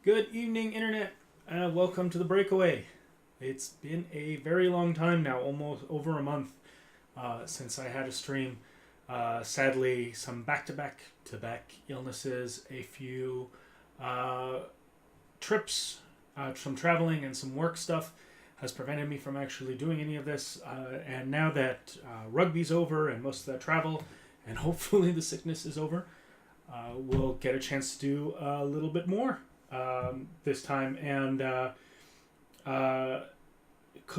Good evening, Internet. Welcome to the Breakaway. It's been a very long time now, almost over a month, since I had a stream. Sadly, some back-to-back illnesses, a few trips, some traveling, and some work stuff has prevented me from actually doing any of this. And now that rugby's over and most of that travel, and hopefully the sickness is over, we'll get a chance to do a little bit more this time. And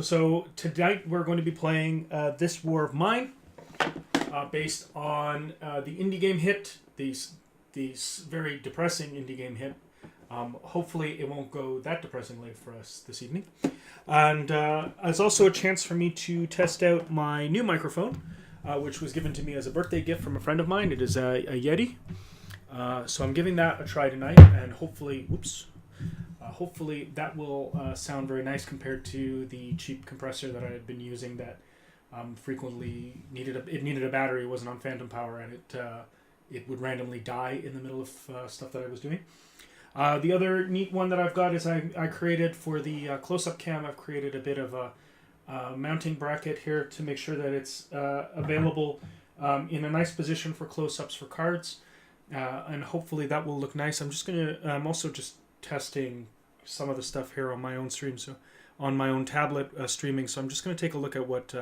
so tonight we're going to be playing This War of Mine, based on the indie game hit, these very depressing indie game hit. Hopefully it won't go that depressingly for us this evening. And it's also a chance for me to test out my new microphone, which was given to me as a birthday gift from a friend of mine. It is a Yeti. So I'm giving that a try tonight, and hopefully that will sound very nice compared to the cheap compressor that I had been using that frequently needed a battery. It wasn't on phantom power, and it would randomly die in the middle of stuff that I was doing. The other neat one that I've got is I created for the close-up cam. I've created a bit of a mounting bracket here to make sure that it's available in a nice position for close-ups for cards. And hopefully that will look nice. I'm also just testing some of the stuff here on my own stream, so on my own tablet streaming. So I'm just going to take a look at what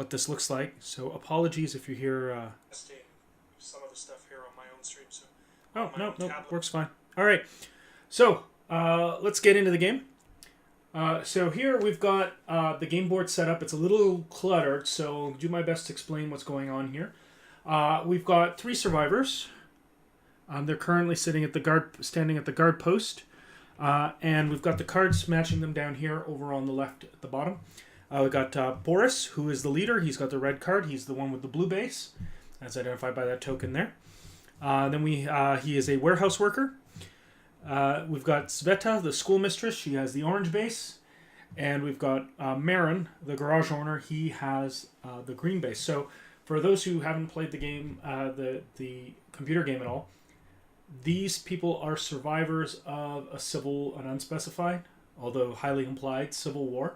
this looks like. So apologies if you hear testing some of the stuff here on my own stream. So no, works fine. All right, so let's get into the game. So here we've got the game board set up. It's a little cluttered, so I'll do my best to explain what's going on here. We've got 3 survivors. They're currently standing at the guard post, and we've got the cards matching them down here over on the left at the bottom. We've got Boris, who is the leader. He's got the red card. He's the one with the blue base, as identified by that token there. Then he is a warehouse worker. We've got Sveta, the schoolmistress. She has the orange base, and we've got Marin, the garage owner. He has the green base. So, for those who haven't played the game, the computer game at all, these people are survivors of an unspecified, although highly implied, civil war.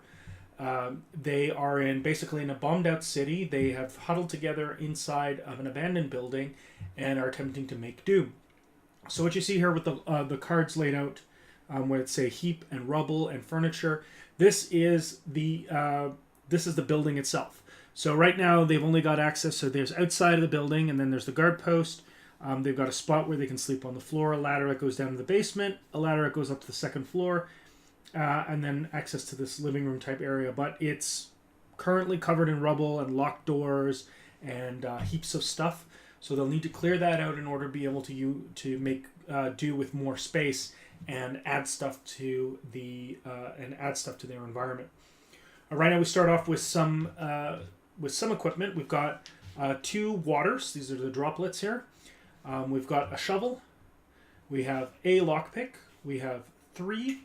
They are basically in a bombed out city. They have huddled together inside of an abandoned building and are attempting to make do. So what you see here with the cards laid out, where it say heap and rubble and furniture, this is the building itself. So right now they've only got access, so there's outside of the building, and then there's the guard post. They've got a spot where they can sleep on the floor, a ladder that goes down to the basement, a ladder that goes up to the second floor, and then access to this living room type area. But it's currently covered in rubble and locked doors and heaps of stuff. So they'll need to clear that out in order to be able to make do with more space and add stuff to their environment. Right now we start off with some equipment. We've got 2 waters. These are the droplets here. We've got a shovel. We have a lockpick. We have 3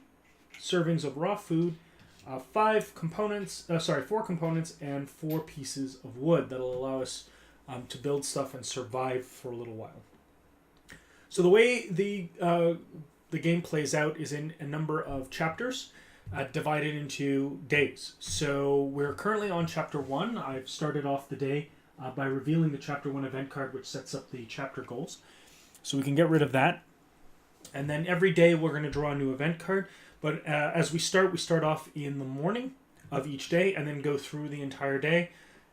servings of raw food, 4 components, and 4 pieces of wood that'll allow us to build stuff and survive for a little while. So the way the game plays out is in a number of chapters, divided into days. So we're currently on chapter 1. I've started off the day by revealing the chapter 1 event card, which sets up the chapter goals. So we can get rid of that. And then every day we're going to draw a new event card. But as we start off in the morning of each day and then go through the entire day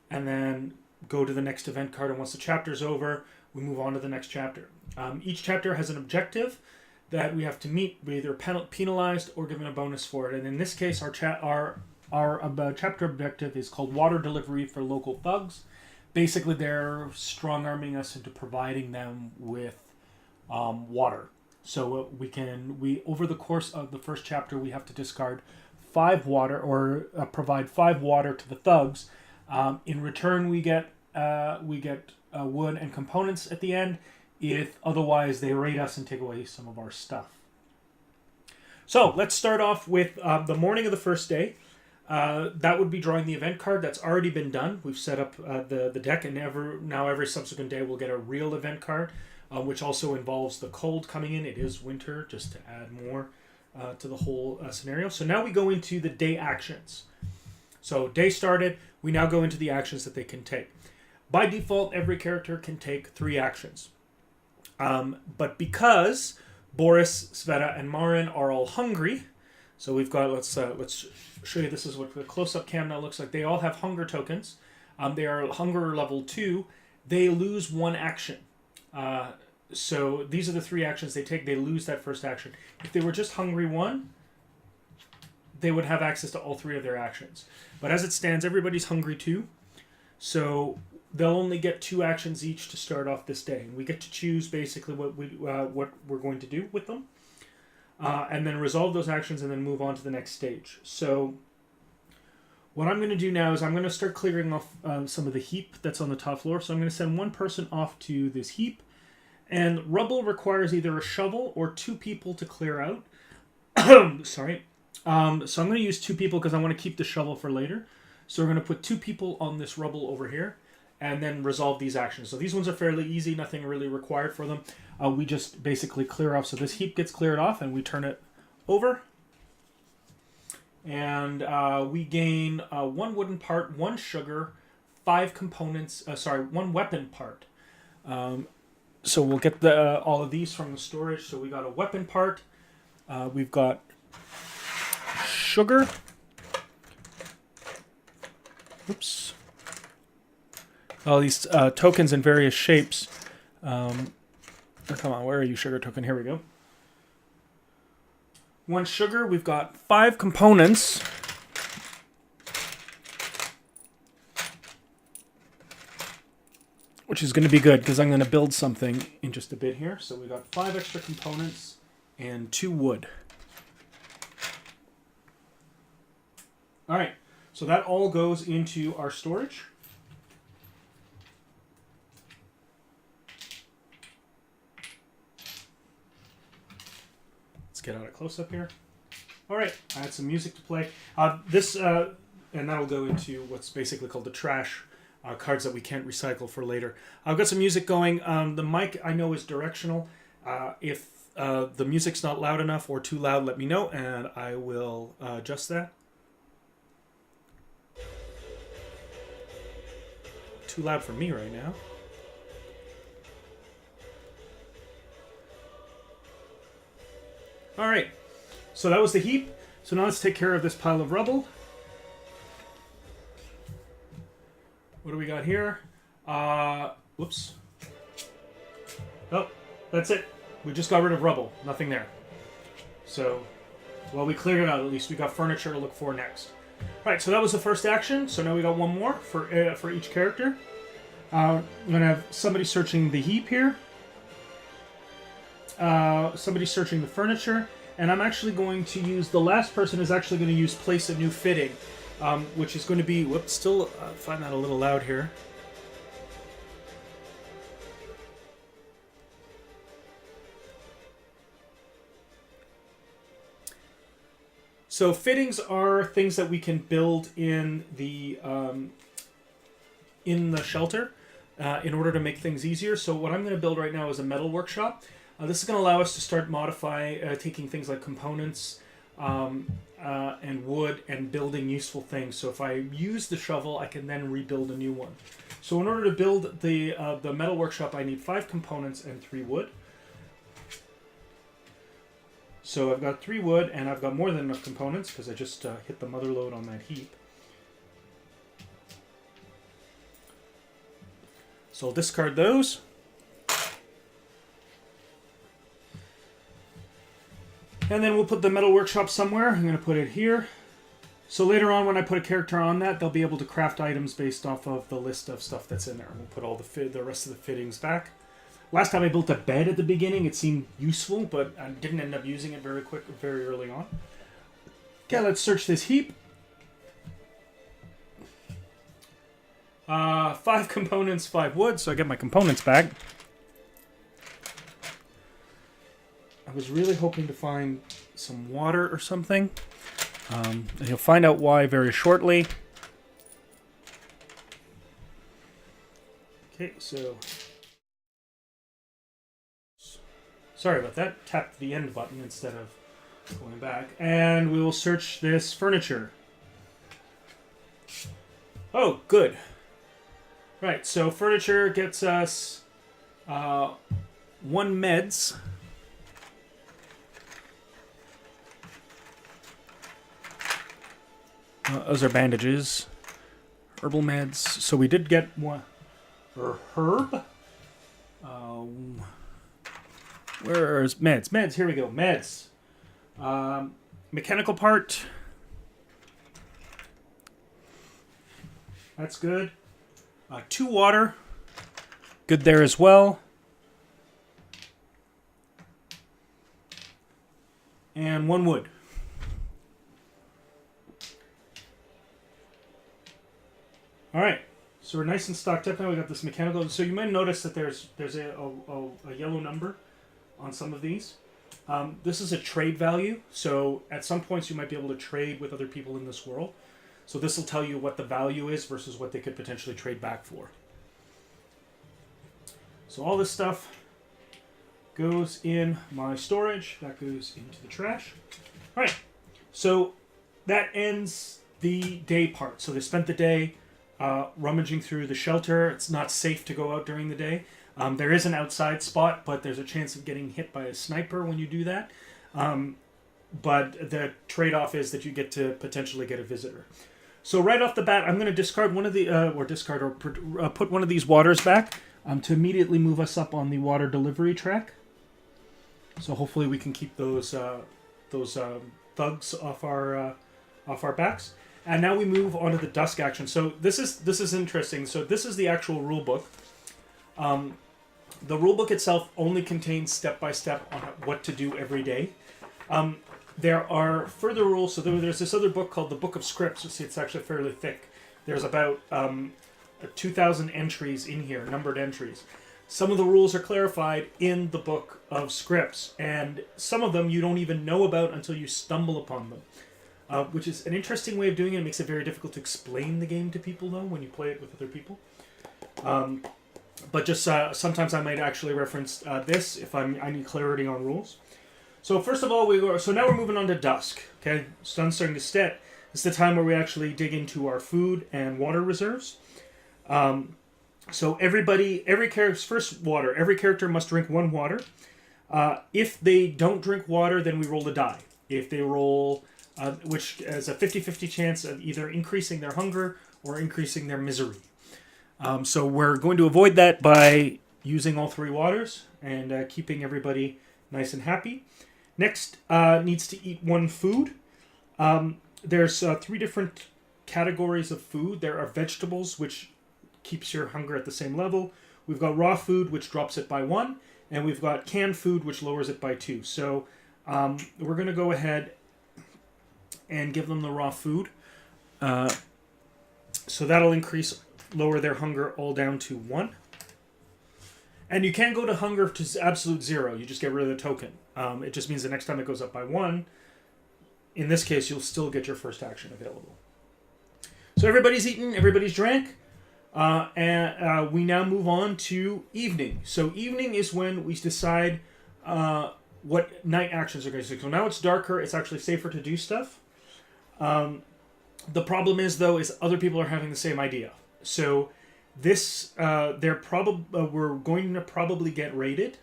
and then go to the next event card. And once the chapter's over, we move on to the next chapter. Each chapter has an objective that we have to meet. We're either penalized or given a bonus for it. And in this case, our chapter objective is called Water Delivery for Local Thugs. Basically, they're strong-arming us into providing them with water. So we over the course of the first chapter, we have to discard 5 water or provide 5 water to the thugs. In return, we get wood and components at the end. If otherwise, they raid us and take away some of our stuff. So let's start off with the morning of the first day. That would be drawing the event card. That's already been done. We've set up the deck, and every subsequent day we'll get a real event card. which also involves the cold coming in. It is winter, just to add more to the whole scenario. So now we go into the day actions. So day started, we now go into the actions that they can take. By default, every character can take 3 actions. But because Boris, Sveta, and Marin are all hungry, so we've got, let's show you, this is what the close-up cam now looks like. They all have hunger tokens. They are hunger level 2. They lose 1 action. So these are the 3 actions they take. They lose that first action. If they were just hungry 1, they would have access to all 3 of their actions. But as it stands, everybody's hungry 2. So they'll only get 2 actions each to start off this day. And we get to choose basically what we're going to do with them. And then resolve those actions and then move on to the next stage. So what I'm going to do now is I'm going to start clearing off some of the heap that's on the top floor. So I'm going to send 1 person off to this heap. And rubble requires either a shovel or 2 people to clear out. Sorry. So I'm going to use 2 people because I want to keep the shovel for later. So we're going to put 2 people on this rubble over here and then resolve these actions. So these ones are fairly easy, nothing really required for them. We just basically clear off. So this heap gets cleared off and we turn it over. And we gain 1 wooden part, 1 sugar, 5 components, 1 weapon part. So we'll get all of these from the storage. So we got a weapon part. We've got sugar. Oops. All these tokens in various shapes. Come on, where are you, sugar token? Here we go. 1 sugar. We've got 5 components. Which is going to be good because I'm going to build something in just a bit here. So we got 5 extra components and 2 wood. All right, so that all goes into our storage. Let's get out a close-up here. All right, I had some music to play. And that'll go into what's basically called the trash. Cards that we can't recycle for later. I've got some music going. The mic I know is directional. If the music's not loud enough or too loud, let me know and I will adjust that. Too loud for me right now. All right, so that was the heap. So now let's take care of this pile of rubble. What do we got here? Whoops. Oh, that's it. We just got rid of rubble. Nothing there. So, well, we cleared it out. At least we got furniture to look for next. All right, so that was the first action. So now we got 1 more for each character. I'm going to have somebody searching the heap here. Somebody searching the furniture. And I'm actually going to use, the last person is actually going to use place a new fitting. Which is going to be, whoops, still find that a little loud here. So fittings are things that we can build in the shelter in order to make things easier. So what I'm going to build right now is a metal workshop. This is going to allow us to start taking things like components, and wood and building useful things. So if I use the shovel, I can then rebuild a new one. So in order to build the metal workshop, I need 5 components and 3 wood. So I've got 3 wood and I've got more than enough components because I just hit the mother lode on that heap. So I'll discard those. And then we'll put the metal workshop somewhere. I'm going to put it here. So later on when I put a character on that, they'll be able to craft items based off of the list of stuff that's in there. We'll put all the rest of the fittings back. Last time I built a bed at the beginning, it seemed useful, but I didn't end up using it very early on. Okay, let's search this heap. 5 components, 5 wood, so I get my components back. I was really hoping to find some water or something. And you'll find out why very shortly. Okay, so Sorry about that. Tap the end button instead of going back. And we will search this furniture. Oh, good. Right, so furniture gets us 1 meds. Those are bandages. Herbal meds. So we did get one. Or herb. Where's meds? Meds, here we go. Meds. Mechanical part. That's good. 2 water. Good there as well. And 1 wood. All right. So we're nice and stocked up now. We got this mechanical. So you might notice that there's a yellow number on some of these. This is a trade value. So at some points you might be able to trade with other people in this world. So this will tell you what the value is versus what they could potentially trade back for. So all this stuff goes in my storage. That goes into the trash. All right. So that ends the day part. So they spent the day rummaging through the shelter. It's not safe to go out during the day. There is an outside spot, but there's a chance of getting hit by a sniper when you do that. But the trade-off is that you get to potentially get a visitor. So right off the bat, I'm going to discard one of the, put one of these waters back to immediately move us up on the water delivery track. So hopefully we can keep those thugs off our backs. And now we move on to the dusk action. So this is interesting. So this is the actual rule book. The rule book itself only contains step-by-step on what to do every day. There are further rules. So there's this other book called the Book of Scripts. You see, it's actually fairly thick. There's about 2,000 entries in here, numbered entries. Some of the rules are clarified in the Book of Scripts, and some of them you don't even know about until you stumble upon them, which is an interesting way of doing it. It makes it very difficult to explain the game to people, though, when you play it with other people. But just sometimes I might actually reference this if I need clarity on rules. So first of all, so now we're moving on to dusk. Okay, sun's starting to set. It's the time where we actually dig into our food and water reserves. So every character's first water. Every character must drink 1 water. If they don't drink water, then we roll a die. If they roll, which is a 50-50 chance of either increasing their hunger or increasing their misery. So we're going to avoid that by using all 3 waters and keeping everybody nice and happy. Next, needs to eat 1 food. There's 3 different categories of food. There are vegetables, which keeps your hunger at the same level. We've got raw food, which drops it by 1. And we've got canned food, which lowers it by 2. So we're going to go ahead and give them the raw food. So that'll lower their hunger all down to 1. And you can go to hunger to absolute 0. You just get rid of the token. It just means the next time it goes up by 1, in this case, you'll still get your first action available. So everybody's eaten, everybody's drank, and we now move on to evening. So evening is when we decide what night actions are going to do. So now it's darker, it's actually safer to do stuff. The problem is, though, is other people are having the same idea. So this, we're going to probably get raided,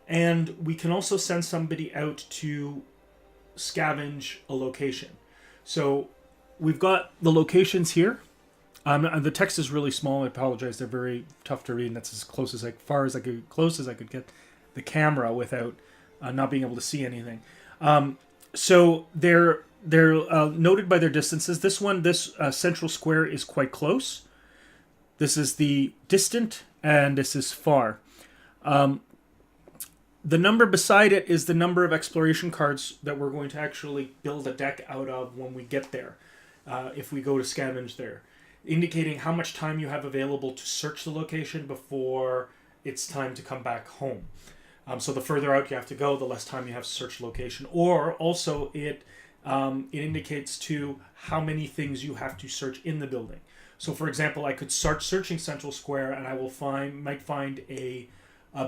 and we can also send somebody out to scavenge a location. So we've got the locations here. The text is really small. I apologize. They're very tough to read, and that's as close as I could get the camera without not being able to see anything. So they're noted by their distances. This central square is quite close. This is the distant, and this is far. The number beside it is the number of exploration cards that we're going to actually build a deck out of when we get there, if we go to scavenge there, indicating how much time you have available to search the location before it's time to come back home. So the further out you have to go, the less time you have to search the location. Or also it indicates to how many things you have to search in the building. So for example, I could start searching Central Square and I might find a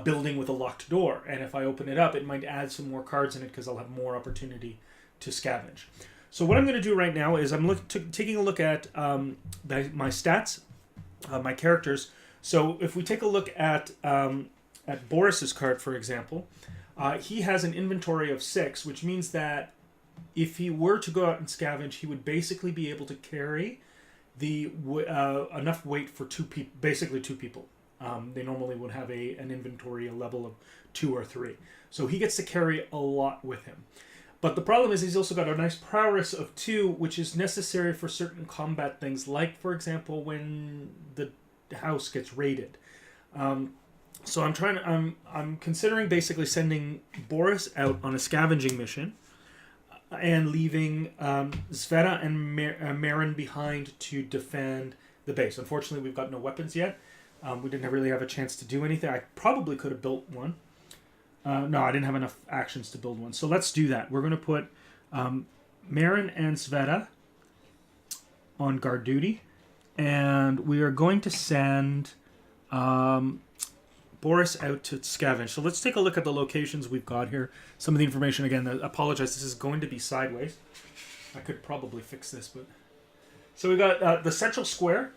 building with a locked door. And if I open it up, it might add some more cards in it because I'll have more opportunity to scavenge. So what I'm going to do right now is I'm taking a look at my stats, my characters. So if we take a look at Boris's card, for example, he has an inventory of 6, which means that if he were to go out and scavenge, he would basically be able to carry the enough weight for basically two people. They normally would have an inventory, a level of 2 or 3. So he gets to carry a lot with him. But the problem is he's also got a nice prowess of 2, which is necessary for certain combat things, like, for example, when the house gets raided. So I'm considering basically sending Boris out on a scavenging mission and leaving Sveta and Marin behind to defend the base. Unfortunately, we've got no weapons yet. We didn't really have a chance to do anything. I probably could have built one. No, I didn't have enough actions to build one. So let's do that. We're going to put Marin and Sveta on guard duty. And we are going to send Boris out to scavenge. So let's take a look at the locations we've got here. Some of the information, again, I apologize, this is going to be sideways. I could probably fix this, but... So we've got the central square.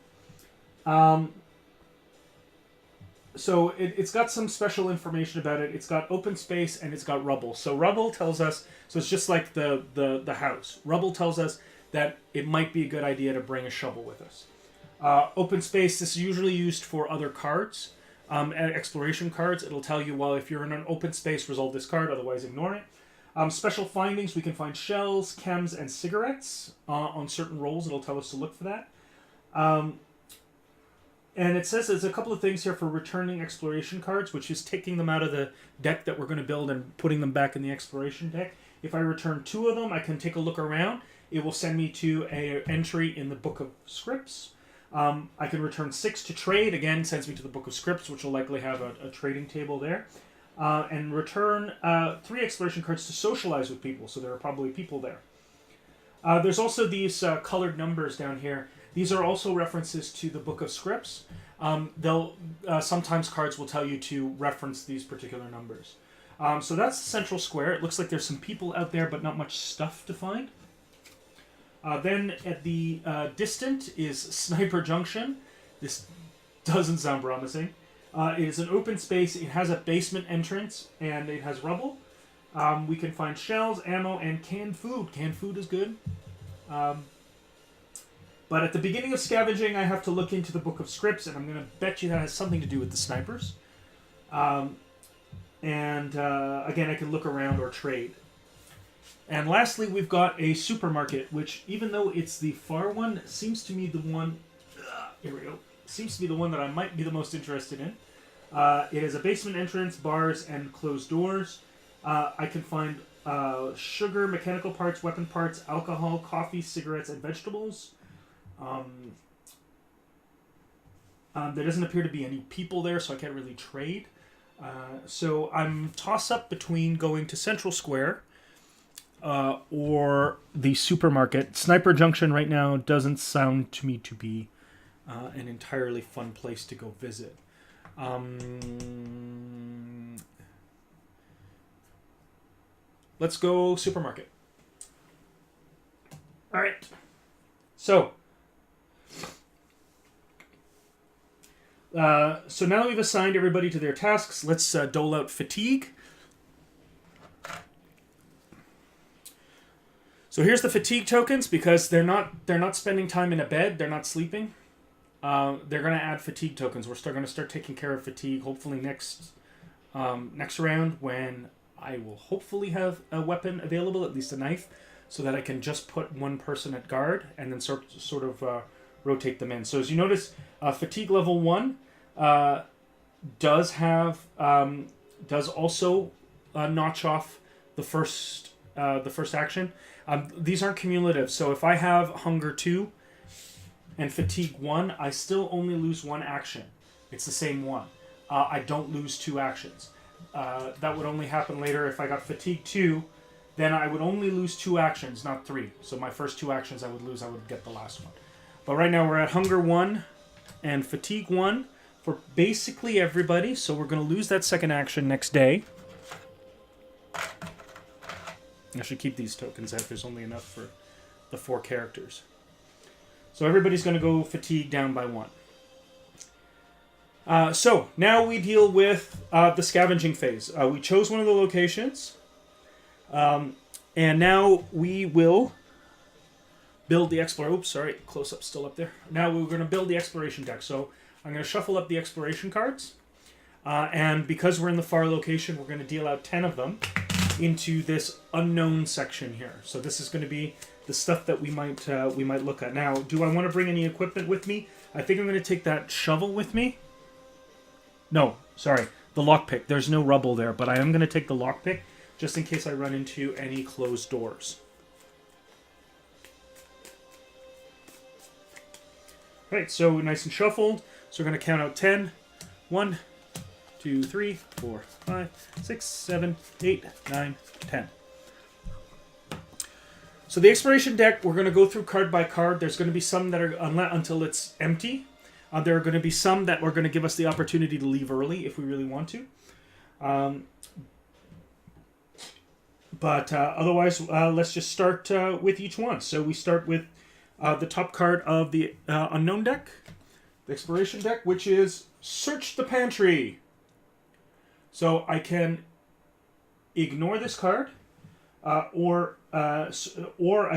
So it's got some special information about it. It's got open space and it's got rubble. So rubble tells us, so it's just like the house. Rubble tells us that it might be a good idea to bring a shovel with us. Open space, this is usually used for other cards. And exploration cards, it'll tell you, well, if you're in an open space, resolve this card, otherwise ignore it. Special findings, we can find shells, chems, and cigarettes. On certain rolls, it'll tell us to look for that. And it says there's a couple of things here for returning exploration cards, which is taking them out of the deck that we're going to build and putting them back in the exploration deck. If I return 2 of them, I can take a look around. It will send me to an entry in the Book of Scripts. I can return 6 to trade. Again, sends me to the Book of Scripts, which will likely have a trading table there. And return 3 exploration cards to socialize with people, so there are probably people there. There's also these colored numbers down here. These are also references to the Book of Scripts. Sometimes cards will tell you to reference these particular numbers. So that's the central square. It looks like there's some people out there, but not much stuff to find. Then at the distant is Sniper Junction. This doesn't sound promising. It is an open space. It has a basement entrance, and it has rubble. We can find shells, ammo, and canned food. Canned food is good. But at the beginning of scavenging, I have to look into the Book of Scripts, and I'm going to bet you that has something to do with the snipers. Again, I can look around or trade. And lastly, we've got a supermarket, which, even though it's the far one, seems to me the one... here we go. Seems to be the one that I might be the most interested in. It has a basement entrance, bars, and closed doors. I can find sugar, mechanical parts, weapon parts, alcohol, coffee, cigarettes, and vegetables. There doesn't appear to be any people there, so I can't really trade. So I'm toss-up between going to Central Square or the supermarket. Sniper Junction right now doesn't sound to me to be an entirely fun place to go visit. Let's go supermarket. All right. So now that we've assigned everybody to their tasks, let's dole out fatigue. So here's the fatigue tokens, because they're not spending time in a bed, they're not sleeping. They're going to add fatigue tokens. We're going to start taking care of fatigue hopefully next round, when I will hopefully have a weapon available, at least a knife, so that I can just put one person at guard and then sort of rotate them in. So as you notice, fatigue level 1 does also notch off the first action. These aren't cumulative, so if I have hunger 2 and fatigue 1, I still only lose 1 action. It's the same one. I don't lose 2 actions. That would only happen later if I got fatigue 2. Then I would only lose 2 actions, not 3. So my first 2 actions I would lose, I would get the last one. But right now we're at hunger 1 and fatigue 1. If for basically everybody. So we're going to lose that second action next day. I should keep these tokens out. There's only enough for the 4 characters. So everybody's going to go fatigue down by 1. So now we deal with the scavenging phase. We chose one of the locations. And now we will build the exploration. Oops, sorry, close-up still up there. Now we're going to build the exploration deck. So I'm going to shuffle up the exploration cards. And because we're in the far location, we're going to deal out 10 of them into this unknown section here. So this is going to be the stuff that we might look at. Now, do I want to bring any equipment with me? I think I'm going to take that shovel with me. No, sorry, the lockpick. There's no rubble there, but I am going to take the lockpick just in case I run into any closed doors. Right, so nice and shuffled. So we're going to count out 10. 1, 2, 3, 4, 5, 6, 7, 8, 9, 10. So the exploration deck, we're going to go through card by card. There's going to be some that are until it's empty. There are going to be some that are going to give us the opportunity to leave early if we really want to. But otherwise, let's just start with each one. So we start with the top card of the unknown deck, the exploration deck, which is Search the Pantry. So I can ignore this card, or I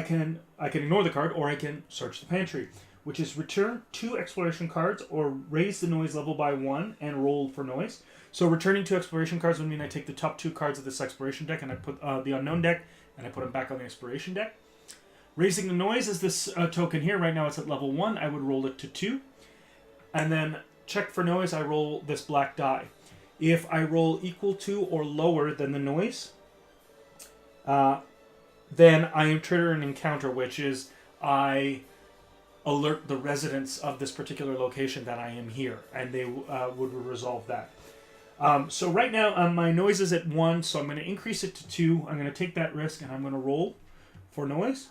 can ignore the card, or I can search the pantry, which is return 2 exploration cards or raise the noise level by 1 and roll for noise. So returning 2 exploration cards would mean I take the top 2 cards of this exploration deck and I put the unknown deck and I put them back on the exploration deck. Raising the noise is this token here. Right now it's at level 1. I would roll it to 2. And then check for noise, I roll this black die. If I roll equal to or lower than the noise, then I am triggering an encounter, which is I alert the residents of this particular location that I am here, and they would resolve that. So right now my noise is at 1, so I'm going to increase it to 2. I'm going to take that risk, and I'm going to roll for noise.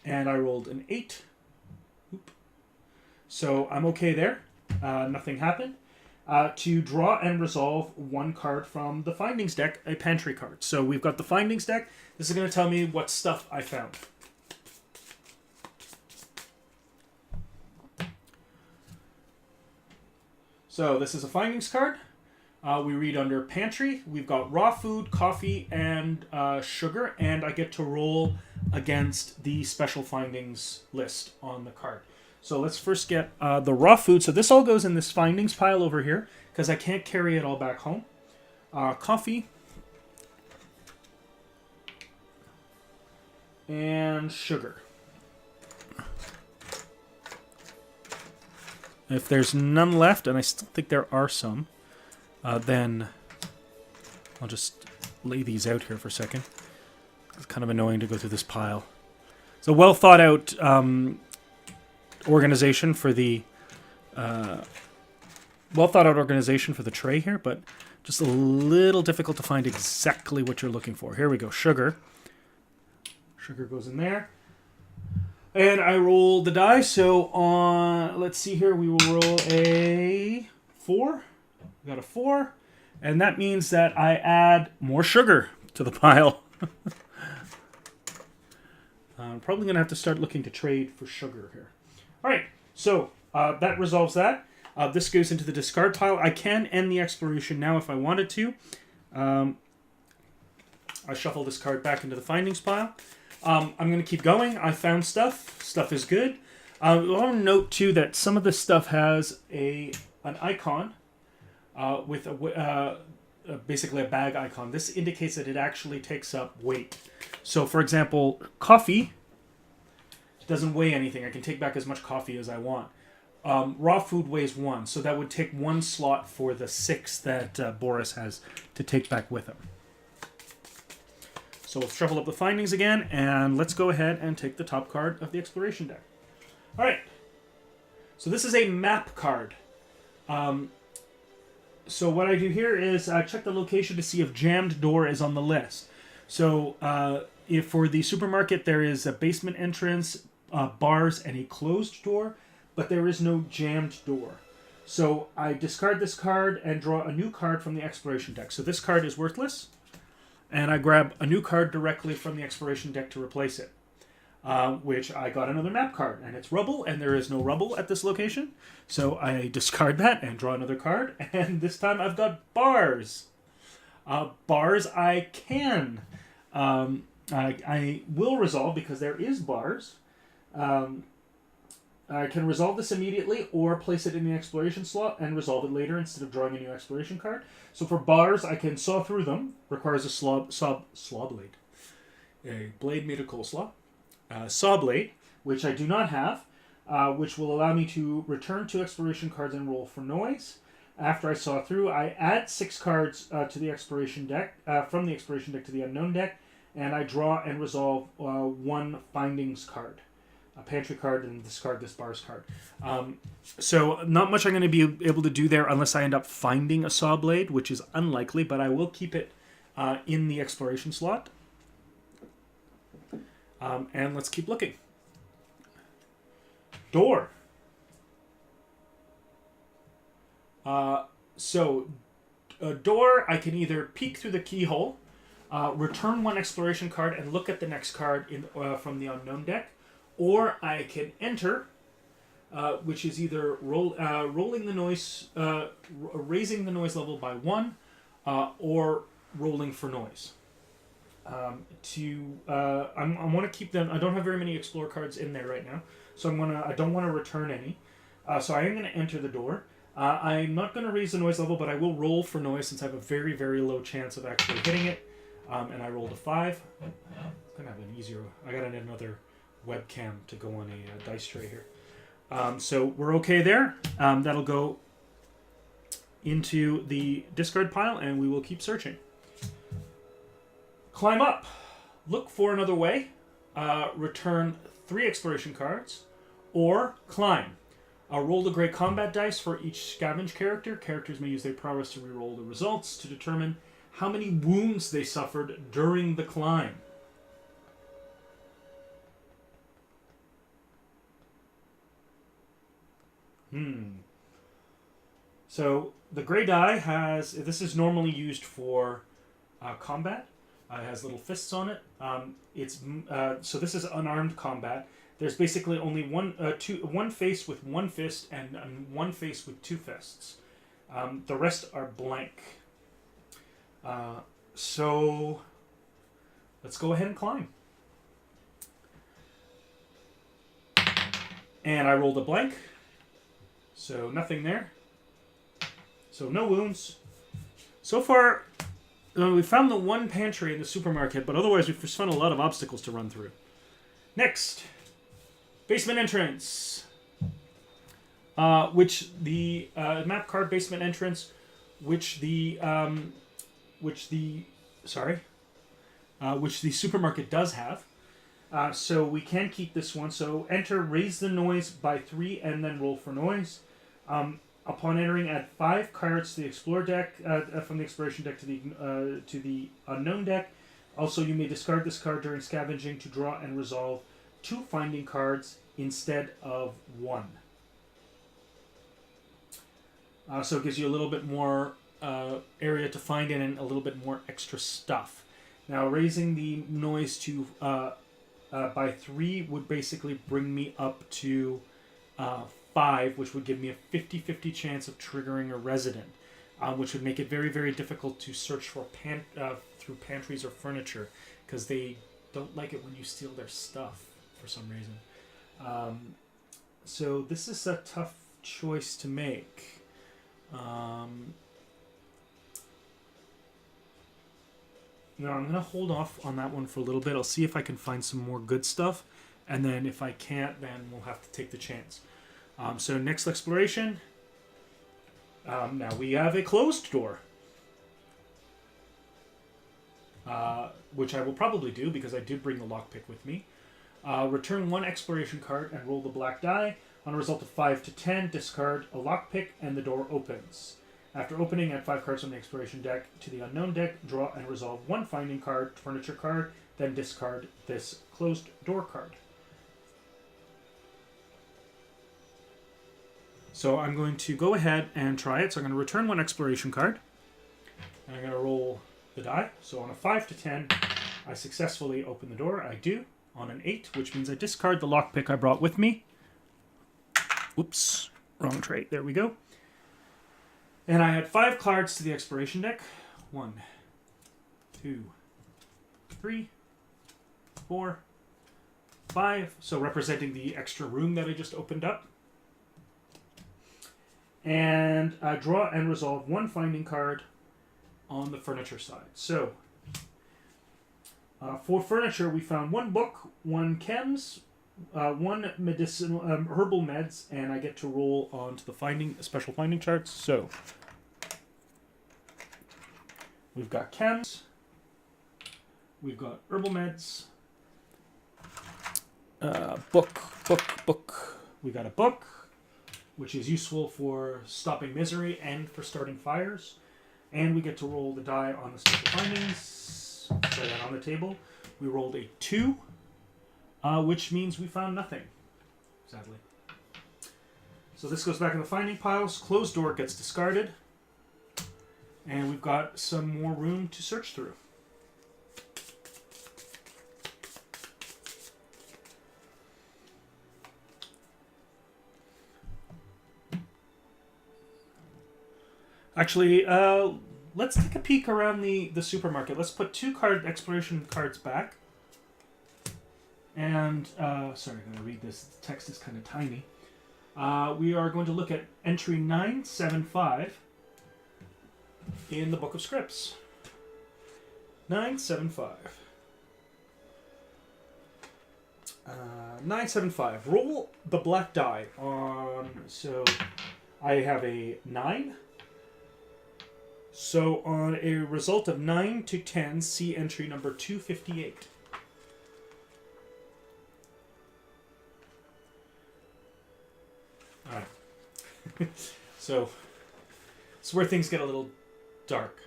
And I rolled an 8. Oop. So I'm okay there. Nothing happened. To draw and resolve 1 card from the Findings deck, a pantry card. So we've got the Findings deck. This is going to tell me what stuff I found. So this is a Findings card. We read under Pantry. We've got raw food, coffee, and sugar, and I get to roll against the special Findings list on the card. So let's first get the raw food. So this all goes in this Findings pile over here because I can't carry it all back home. Coffee. And sugar. If there's none left, and I still think there are some, then I'll just lay these out here for a second. It's kind of annoying to go through this pile. It's a well thought out organization for the tray here, but just a little difficult to find exactly what you're looking for. Here we go. Sugar goes in there, and I roll the die. So on, let's see here, we will roll a 4. We got a 4, and that means that I add more sugar to the pile. I'm probably gonna have to start looking to trade for sugar here. All right, so that resolves that. This goes into the discard pile. I can end the exploration now if I wanted to. I shuffle this card back into the Findings pile. I'm going to keep going. I found stuff. Stuff is good. I want to note, too, that some of this stuff has an icon with basically a bag icon. This indicates that it actually takes up weight. So, for example, coffee doesn't weigh anything. I can take back as much coffee as I want. Raw food weighs 1, so that would take 1 slot for the 6 that Boris has to take back with him. So we'll shuffle up the Findings again, and let's go ahead and take the top card of the exploration deck. All right. So this is a map card. So what I do here is I check the location to see if jammed door is on the list. So if for the supermarket there is a basement entrance, bars, and a closed door, but there is no jammed door. So I discard this card and draw a new card from the exploration deck. So this card is worthless, and I grab a new card directly from the exploration deck to replace it. Which I got another map card, and it's rubble, and there is no rubble at this location. So I discard that and draw another card, and this time I've got bars. Bars I can. I will resolve because there is bars. I can resolve this immediately or place it in the exploration slot and resolve it later instead of drawing a new exploration card. So for bars, I can saw through them. Requires a saw blade. A blade made of coleslaw. Saw blade, which I do not have, which will allow me to return 2 exploration cards and roll for noise. After I saw through, I add 6 cards to the exploration deck, from the exploration deck to the unknown deck, and I draw and resolve 1 findings card, a pantry card, and discard this bars card. So not much I'm going to be able to do there unless I end up finding a saw blade, which is unlikely, but I will keep it in the exploration slot. And let's keep looking. Door. So a door, I can either peek through the keyhole, return 1 exploration card, and look at the next card from the unknown deck, or I can enter, which is either rolling the noise, raising the noise level by 1, or rolling for noise. I want to keep them. I don't have very many explore cards in there right now, so I don't want to return any. So I am going to enter the door. I'm not going to raise the noise level, but I will roll for noise since I have a very, very low chance of actually hitting it. And I rolled a 5. I'm gonna have an easier. I gotta need another webcam to go on a dice tray here. So we're okay there. That'll go into the discard pile, and we will keep searching. Climb up. Look for another way. Return 3 exploration cards, or climb. Roll the gray combat dice for each scavenge character. Characters may use their prowess to reroll the results to determine how many wounds they suffered during the climb. So the gray die has, this is normally used for combat. It has little fists on it. So this is unarmed combat. There's basically only one face with 1 fist and 1 face with 2 fists. The rest are blank. So let's go ahead and climb. And I rolled a blank. So nothing there. So no wounds. So far, we found the 1 pantry in the supermarket, but otherwise we've just found a lot of obstacles to run through. Next. Basement entrance. Which the map card basement entrance, which the supermarket does have. So we can keep this one. So enter, raise the noise by 3, and then roll for noise. Upon entering, add 5 cards to the explore deck from the exploration deck to the unknown deck. Also, you may discard this card during scavenging to draw and resolve 2 finding cards instead of 1. So it gives you a little bit more area to find in and a little bit more extra stuff. Now, raising the noise to by 3 would basically bring me up to 5, which would give me a 50-50 chance of triggering a resident, which would make it very, very difficult to search for through pantries or furniture, because they don't like it when you steal their stuff for some reason. So this is a tough choice to make. No, I'm going to hold off on that one for a little bit. I'll see if I can find some more good stuff. And then if I can't, then we'll have to take the chance. So next exploration. Now we have a closed door. Which I will probably do because I did bring the lockpick with me. Return 1 exploration card and roll the black die. On a result of 5 to 10, discard a lockpick and the door opens. After opening, add 5 cards from the exploration deck to the unknown deck, draw and resolve 1 finding card, furniture card, then discard this closed door card. So I'm going to go ahead and try it. So I'm going to return 1 exploration card. And I'm going to roll the die. So on a 5 to 10, I successfully open the door. I do. On an 8, which means I discard the lockpick I brought with me. Oops. Wrong trait. There we go. And I add 5 cards to the exploration deck. 1, 2, 3, 4, 5. So representing the extra room that I just opened up. And I draw and resolve 1 finding card on the furniture side. So for furniture, we found 1 book, 1 chems, 1 medicinal herbal meds, and I get to roll onto the special finding charts. So we've got chems, we've got herbal meds, book. We got a book, which is useful for stopping misery and for starting fires. And we get to roll the die on the special findings. Set that on the table. We rolled a 2, which means we found nothing, sadly. So this goes back in the finding piles. Closed door gets discarded. And we've got some more room to search through. Actually, let's take a peek around the supermarket. Let's put 2 exploration cards back. And, sorry, I'm going to read this. The text is kind of tiny. We are going to look at entry 975 in the Book of Scripts. 975. 975. Roll the black die on... So, I have a 9. So on a result of 9 to 10, see entry number 258. Alright. So, it's where things get a little dark.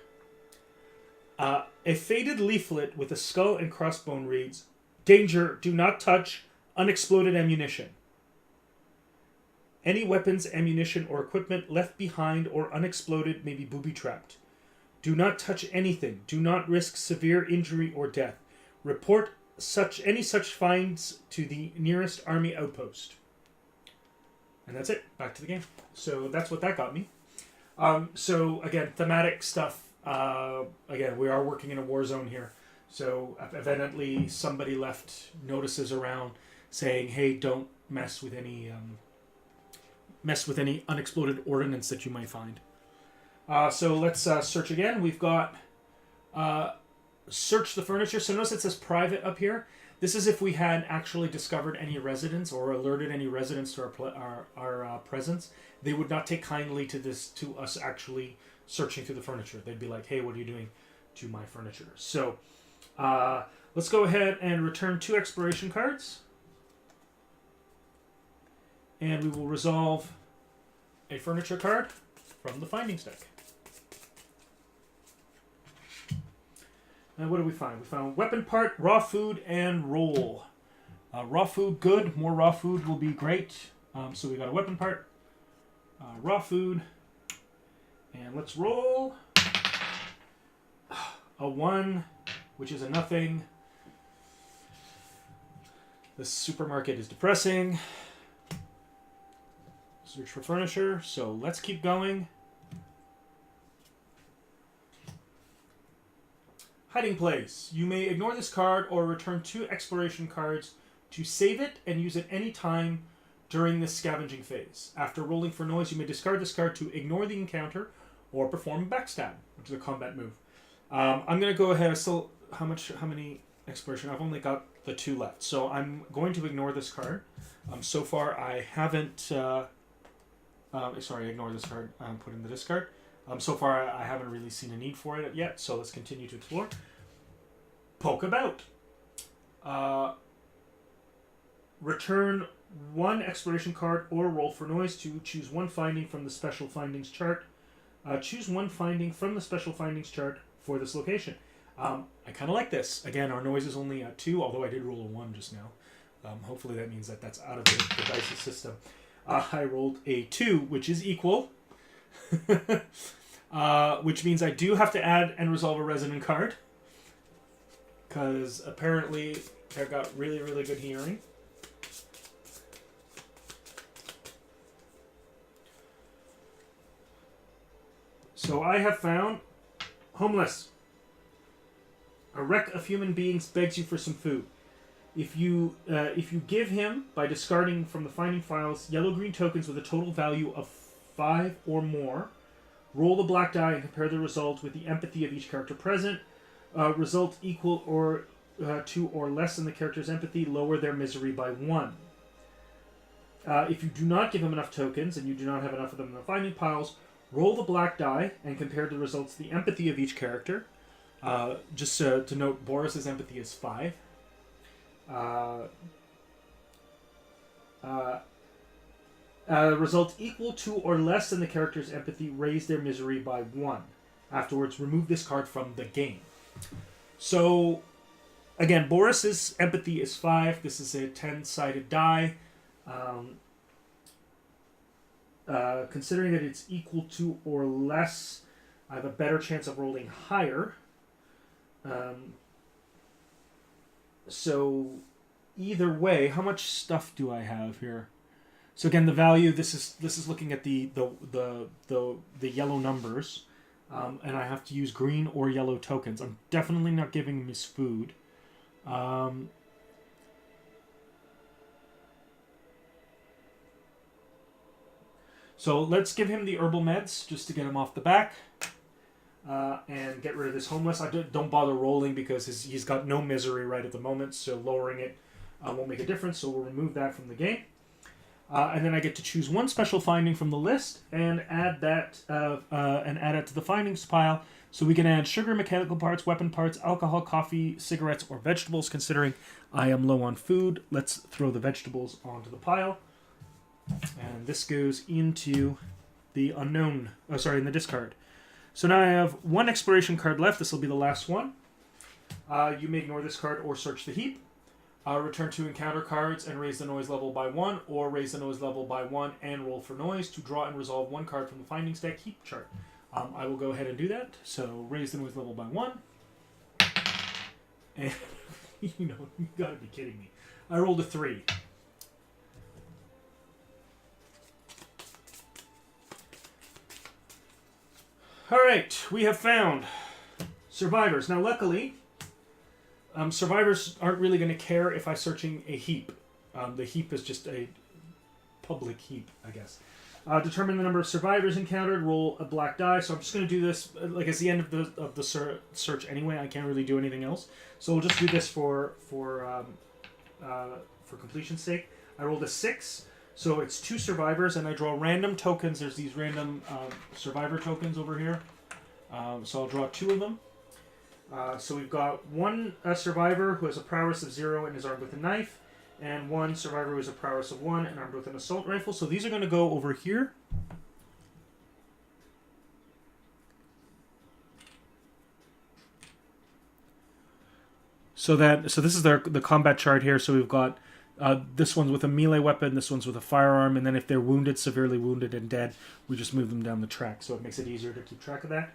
A faded leaflet with a skull and crossbone reads, "Danger, do not touch unexploded ammunition. Any weapons, ammunition, or equipment left behind or unexploded may be booby-trapped. Do not touch anything. Do not risk severe injury or death. Report any such finds to the nearest army outpost." And that's it. Back to the game. So that's what that got me. So again, thematic stuff. Again, we are working in a war zone here. So evidently somebody left notices around saying, "Hey, don't mess with any unexploded ordnance that you might find." So let's search again. We've got search the furniture. So notice it says private up here. This is if we had actually discovered any residents or alerted any residents to our presence. They would not take kindly to us actually searching through the furniture. They'd be like, "Hey, what are you doing to my furniture?" So let's go ahead and return 2 exploration cards. And we will resolve a furniture card from the findings deck. And what do we find? We found weapon part, raw food, and roll. Raw food, good. More raw food will be great. So we got a weapon part, raw food, and let's roll a 1, which is a nothing. The supermarket is depressing. Search for furniture. So let's keep going. Hiding place. You may ignore this card or return 2 exploration cards to save it and use it any time during this scavenging phase. After rolling for noise, you may discard this card to ignore the encounter or perform backstab, which is a combat move. I'm going to go ahead. How many exploration? I've only got the 2 left. So I'm going to ignore this card. So far, I haven't... sorry, ignore this card. Put in the discard. So far, I haven't really seen a need for it yet, so let's continue to explore. Poke about. Return 1 exploration card or roll for noise to choose 1 finding from the special findings chart. Choose 1 finding from the special findings chart for this location. I kind of like this. Again, our noise is only at 2, although I did roll a 1 just now. Hopefully that means that's out of the dice system. I rolled a 2, which is equal. Which means I do have to add and resolve a resonant card. Because apparently I got really, really good hearing. So I have found homeless. A wreck of human beings begs you for some food. If you give him, by discarding from the finding files, yellow-green tokens with a total value of 5 or more, roll the black die and compare the result with the empathy of each character present. Result equal or to or less than the character's empathy, lower their misery by 1. If you do not give him enough tokens, and you do not have enough of them in the finding piles, roll the black die and compare the results to the empathy of each character. Just to note, Boris's empathy is 5. Result equal to or less than the character's empathy, raise their misery by 1. Afterwards, remove this card from the game. So, again, Boris's empathy is 5. This is a 10-sided die. Considering that it's equal to or less, I have a better chance of rolling higher. So either way, how much stuff do I have here? So again, the value. This is looking at the yellow numbers, and I have to use green or yellow tokens. I'm definitely not giving him his food. So let's give him the herbal meds just to get him off the back. And get rid of this homeless. I don't bother rolling because he's got no misery right at the moment, so lowering it won't make a difference, so we'll remove that from the game. And then I get to choose one special finding from the list and add that to the findings pile, so we can add sugar, mechanical parts, weapon parts, alcohol, coffee, cigarettes, or vegetables. Considering I am low on food, let's throw the vegetables onto the pile. And this goes into the in the discard. So now I have one exploration card left. This will be the last one. You may ignore this card or search the heap. Return 2 encounter cards and raise the noise level by 1, or raise the noise level by 1 and roll for noise to draw and resolve one card from the findings deck heap chart. I will go ahead and do that. So raise the noise level by 1. And you gotta be kidding me. I rolled a 3. Alright, we have found survivors. Now luckily, survivors aren't really going to care if I'm searching a heap. The heap is just a public heap, I guess. Determine the number of survivors encountered, roll a black die. So I'm just going to do this, like it's the end of the search anyway. I can't really do anything else. So we'll just do this for completion's sake. I rolled a 6. So it's 2 survivors, and I draw random tokens. There's these random survivor tokens over here. So I'll draw 2 of them. So we've got one survivor who has a prowess of 0 and is armed with a knife, and one survivor who has a prowess of 1 and armed with an assault rifle. So these are going to go over here. So this is the combat chart here. So we've got this one's with a melee weapon, this one's with a firearm, and then if they're wounded, severely wounded, and dead, we just move them down the track. So it makes it easier to keep track of that.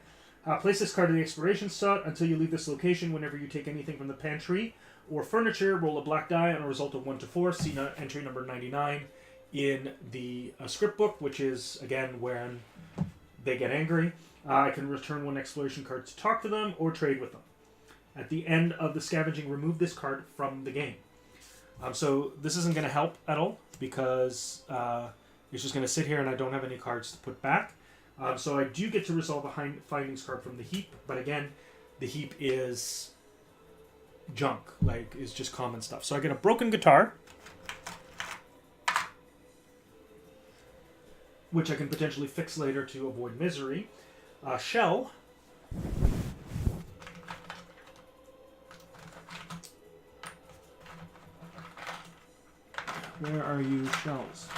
Place this card in the exploration slot until you leave this location. Whenever you take anything from the pantry or furniture, roll a black die on a result of 1 to 4. See entry number 99 in the script book, which is, again, when they get angry. I can return 1 exploration card to talk to them or trade with them. At the end of the scavenging, remove this card from the game. So this isn't going to help at all because it's just going to sit here and I don't have any cards to put back. So I do get to resolve a findings card from the heap, but again, the heap is junk, like it's just common stuff. So I get a broken guitar, which I can potentially fix later to avoid misery. Shell. Where are you, shells?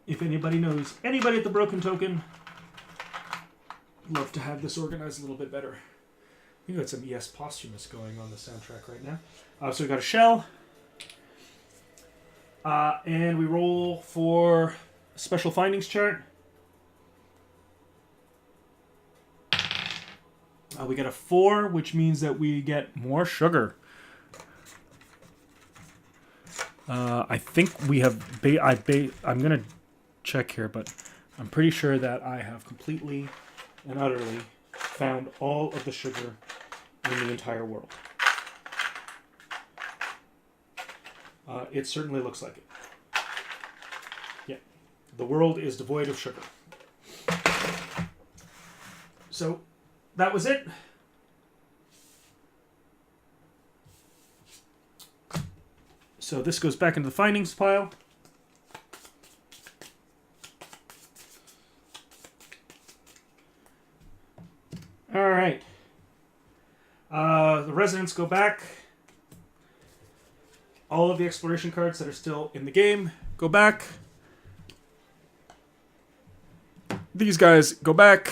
If anybody knows anybody at the Broken Token, love to have this organized a little bit better. You got some ES Posthumous going on the soundtrack right now. So we got a shell. And we roll for special findings chart. We get a 4, which means that we get more sugar. I think we have... I'm going to check here, but I'm pretty sure that I have completely and utterly found all of the sugar in the entire world. It certainly looks like it. Yeah. The world is devoid of sugar. So, that was it. So this goes back into the findings pile. All right. The residents go back. All of the exploration cards that are still in the game go back. These guys go back.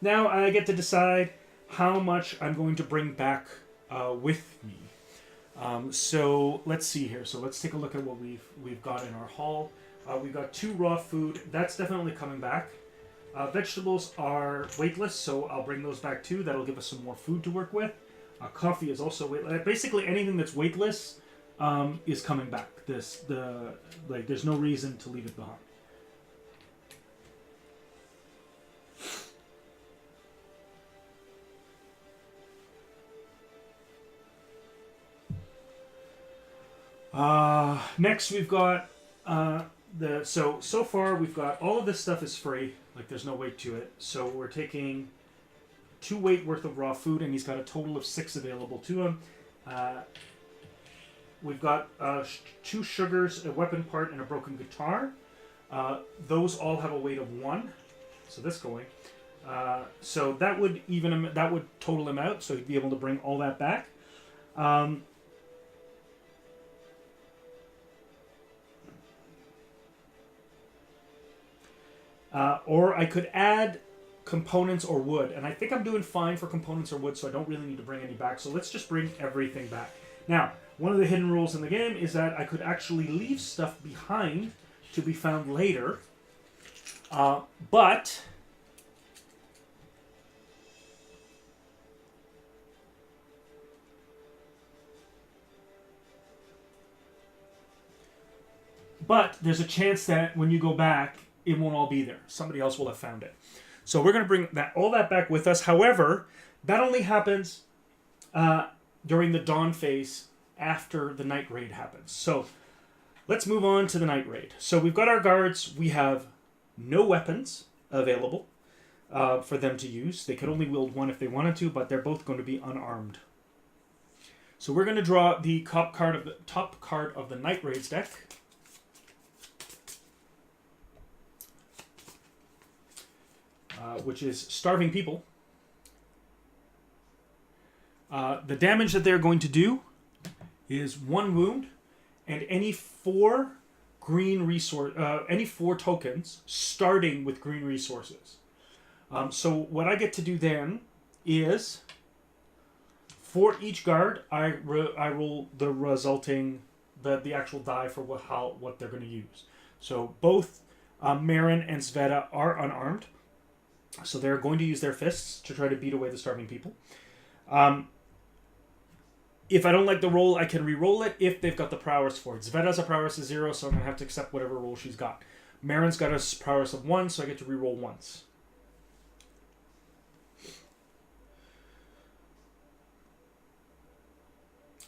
Now I get to decide how much I'm going to bring back with me. So let's see here. So let's take a look at what we've got in our haul. We've got 2 raw food. That's definitely coming back. Vegetables are weightless, so I'll bring those back too. That'll give us some more food to work with. Coffee is also weightless. Basically, anything that's weightless is coming back. There's no reason to leave it behind. Next we've got so far we've got all of this stuff is free, like there's no weight to it. So we're taking 2 weight worth of raw food, and he's got a total of 6 available to him. We've got 2 sugars, a weapon part, and a broken guitar. Those all have a weight of 1. So this going. So that would total him out. So he'd be able to bring all that back. Or I could add components or wood, and I think I'm doing fine for components or wood, so I don't really need to bring any back. So let's just bring everything back. Now, one of the hidden rules in the game is that I could actually leave stuff behind to be found later, but there's a chance that when you go back, it won't all be there. Somebody else will have found it. So we're going to bring all that back with us. However, that only happens during the dawn phase after the night raid happens. So let's move on to the night raid. So we've got our guards. We have no weapons available for them to use. They could only wield 1 if they wanted to, but they're both going to be unarmed. So we're going to draw the top card of the night raids deck. Which is Starving People. The damage that they're going to do is 1 wound, and any 4 tokens starting with green resources. So what I get to do then is, for each guard, I roll the resulting the actual die for what they're going to use. So both Marin and Sveta are unarmed. So they're going to use their fists to try to beat away the Starving People. If I don't like the roll, I can re-roll it if they've got the prowess for it. Zveta's a prowess of 0, so I'm going to have to accept whatever roll she's got. Marin's got a prowess of 1, so I get to re-roll once.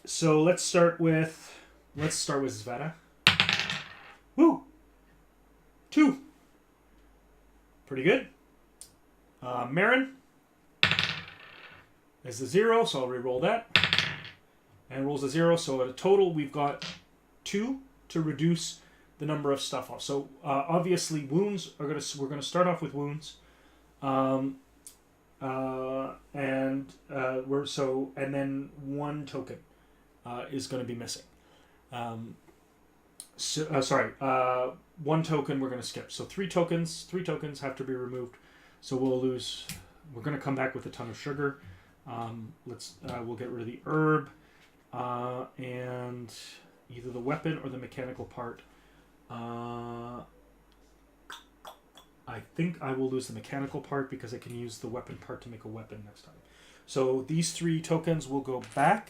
So let's start with Sveta. Woo! 2. Pretty good. Marin is the 0, so I'll re-roll that. And rolls a 0, so at a total we've got 2 to reduce the number of stuff off. So obviously we're gonna start off with wounds, and then 1 token is going to be missing. 1 token we're going to skip. So 3 tokens have to be removed. So we'll lose we're going to come back with a ton of sugar. We'll get rid of the herb and either the weapon or the mechanical part. I think I will lose the mechanical part because I can use the weapon part to make a weapon next time. So these 3 tokens will go back.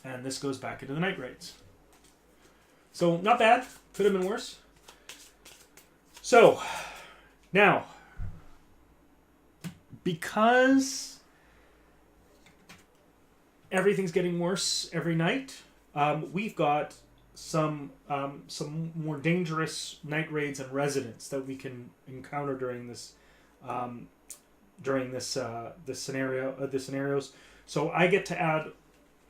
And this goes back into the night raids. So not bad. Could have been worse. So now, because everything's getting worse every night, we've got some more dangerous night raids and residents that we can encounter during this scenarios. So I get to add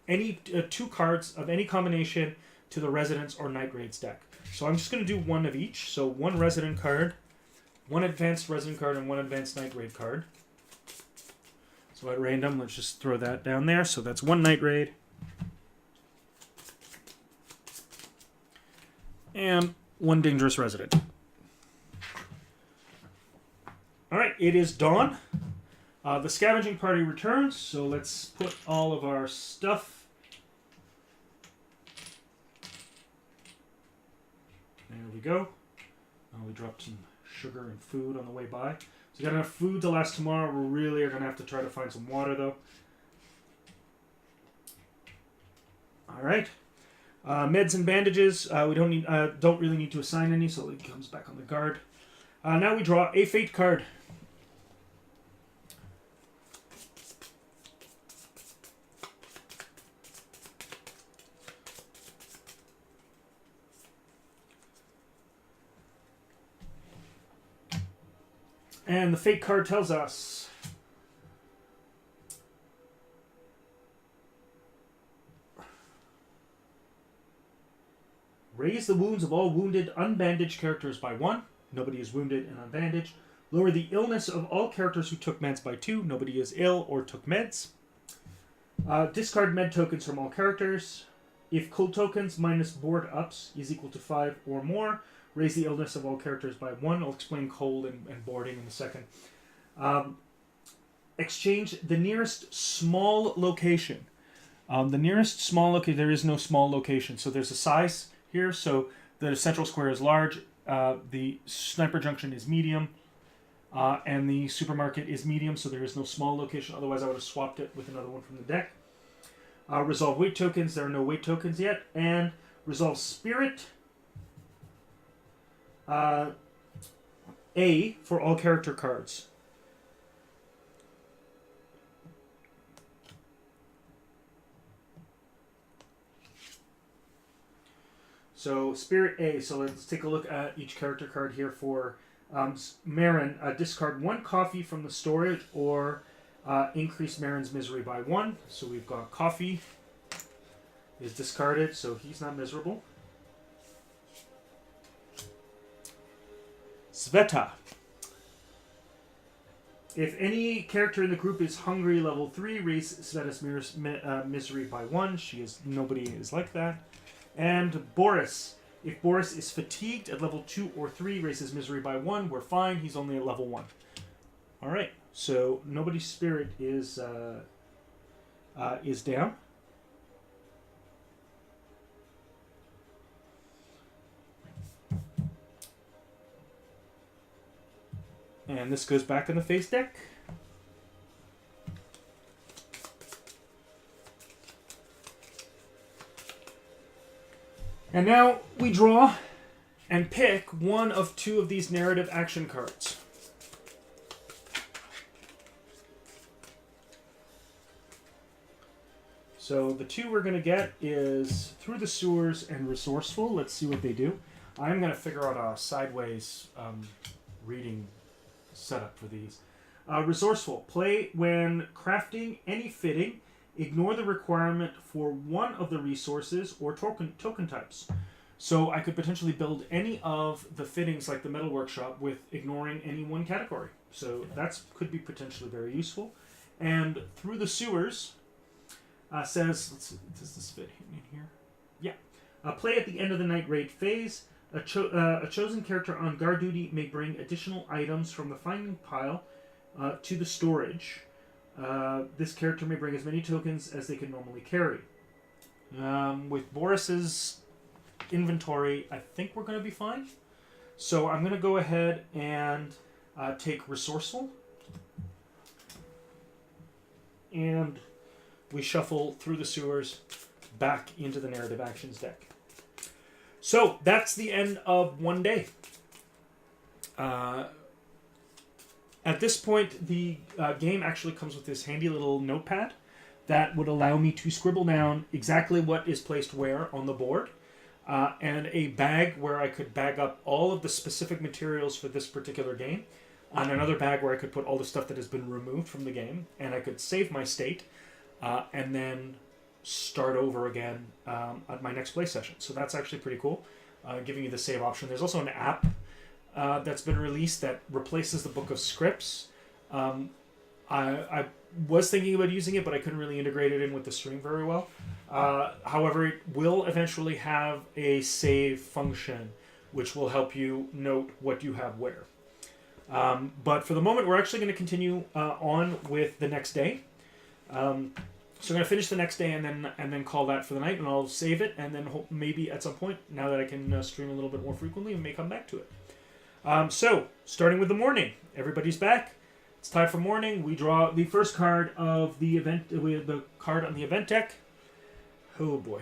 any 2 cards of any combination to the residents or night raids deck. So I'm just going to do 1 of each. So 1 resident card, 1 advanced resident card, and 1 advanced night raid card. So at random, let's just throw that down there. So that's 1 night raid. And 1 dangerous resident. Alright, it is dawn. The scavenging party returns, so let's put all of our stuff. There we go. We dropped some sugar and food on the way by. So we got enough food to last tomorrow. We really are going to have to try to find some water, though. Alright. Meds and bandages. We don't really need to assign any, so it comes back on the guard. Now we draw a fate card. And the fate card tells us raise the wounds of all wounded, unbandaged characters by 1. Nobody is wounded and unbandaged. Lower the illness of all characters who took meds by 2. Nobody is ill or took meds. Discard med tokens from all characters. If cold tokens minus board ups is equal to 5 or more, raise the illness of all characters by 1. I'll explain cold and boarding in a second. Exchange the nearest small location. The nearest small location, there is no small location. So there's a size here. So the central square is large. The sniper junction is medium. And the supermarket is medium. So there is no small location. Otherwise, I would have swapped it with another one from the deck. Resolve weight tokens. There are no weight tokens yet. And resolve spirit. A for all character cards. So Spirit A. So let's take a look at each character card here for Marin. Discard 1 coffee from the storage or increase Marin's misery by 1. So we've got coffee is discarded, so he's not miserable. Sveta. If any character in the group is hungry level 3, raise Sveta's misery by 1. Nobody is like that. And Boris. If Boris is fatigued at level 2 or 3, raise his misery by 1. We're fine. He's only at level 1. Alright. So nobody's spirit is down. And this goes back in the face deck. And now we draw and pick one of 2 of these narrative action cards. So the 2 we're going to get is Through the Sewers and Resourceful. Let's see what they do. I'm going to figure out a sideways reading setup for these. Resourceful. Play when crafting any fitting. Ignore the requirement for one of the resources or token types. So I could potentially build any of the fittings like the Metal Workshop with ignoring any one category. So that could be potentially very useful. And Through the Sewers says, let's see, does this fit in here? Yeah. Play at the end of the night raid phase. A chosen character on guard duty may bring additional items from the finding pile to the storage. This character may bring as many tokens as they can normally carry. With Boris's inventory, I think we're going to be fine. So I'm going to go ahead and take Resourceful. And we shuffle through the sewers back into the Narrative Actions deck. So that's the end of one day. At this point, the game actually comes with this handy little notepad that would allow me to scribble down exactly what is placed where on the board, and a bag where I could bag up all of the specific materials for this particular game, and another bag where I could put all the stuff that has been removed from the game, and I could save my state, and then start over again at my next play session. So that's actually pretty cool, giving you the save option. There's also an app that's been released that replaces the book of scripts. I was thinking about using it, but I couldn't really integrate it in with the stream very well. However, it will eventually have a save function, which will help you note what you have where. But for the moment, we're actually going to continue on with the next day. So I'm going to finish the next day and then call that for the night, and I'll save it, and then hope maybe at some point, now that I can stream a little bit more frequently, I may come back to it. So, starting with the morning. Everybody's back. It's time for morning. We draw the first card of the event. We have the card on the event deck. Oh boy.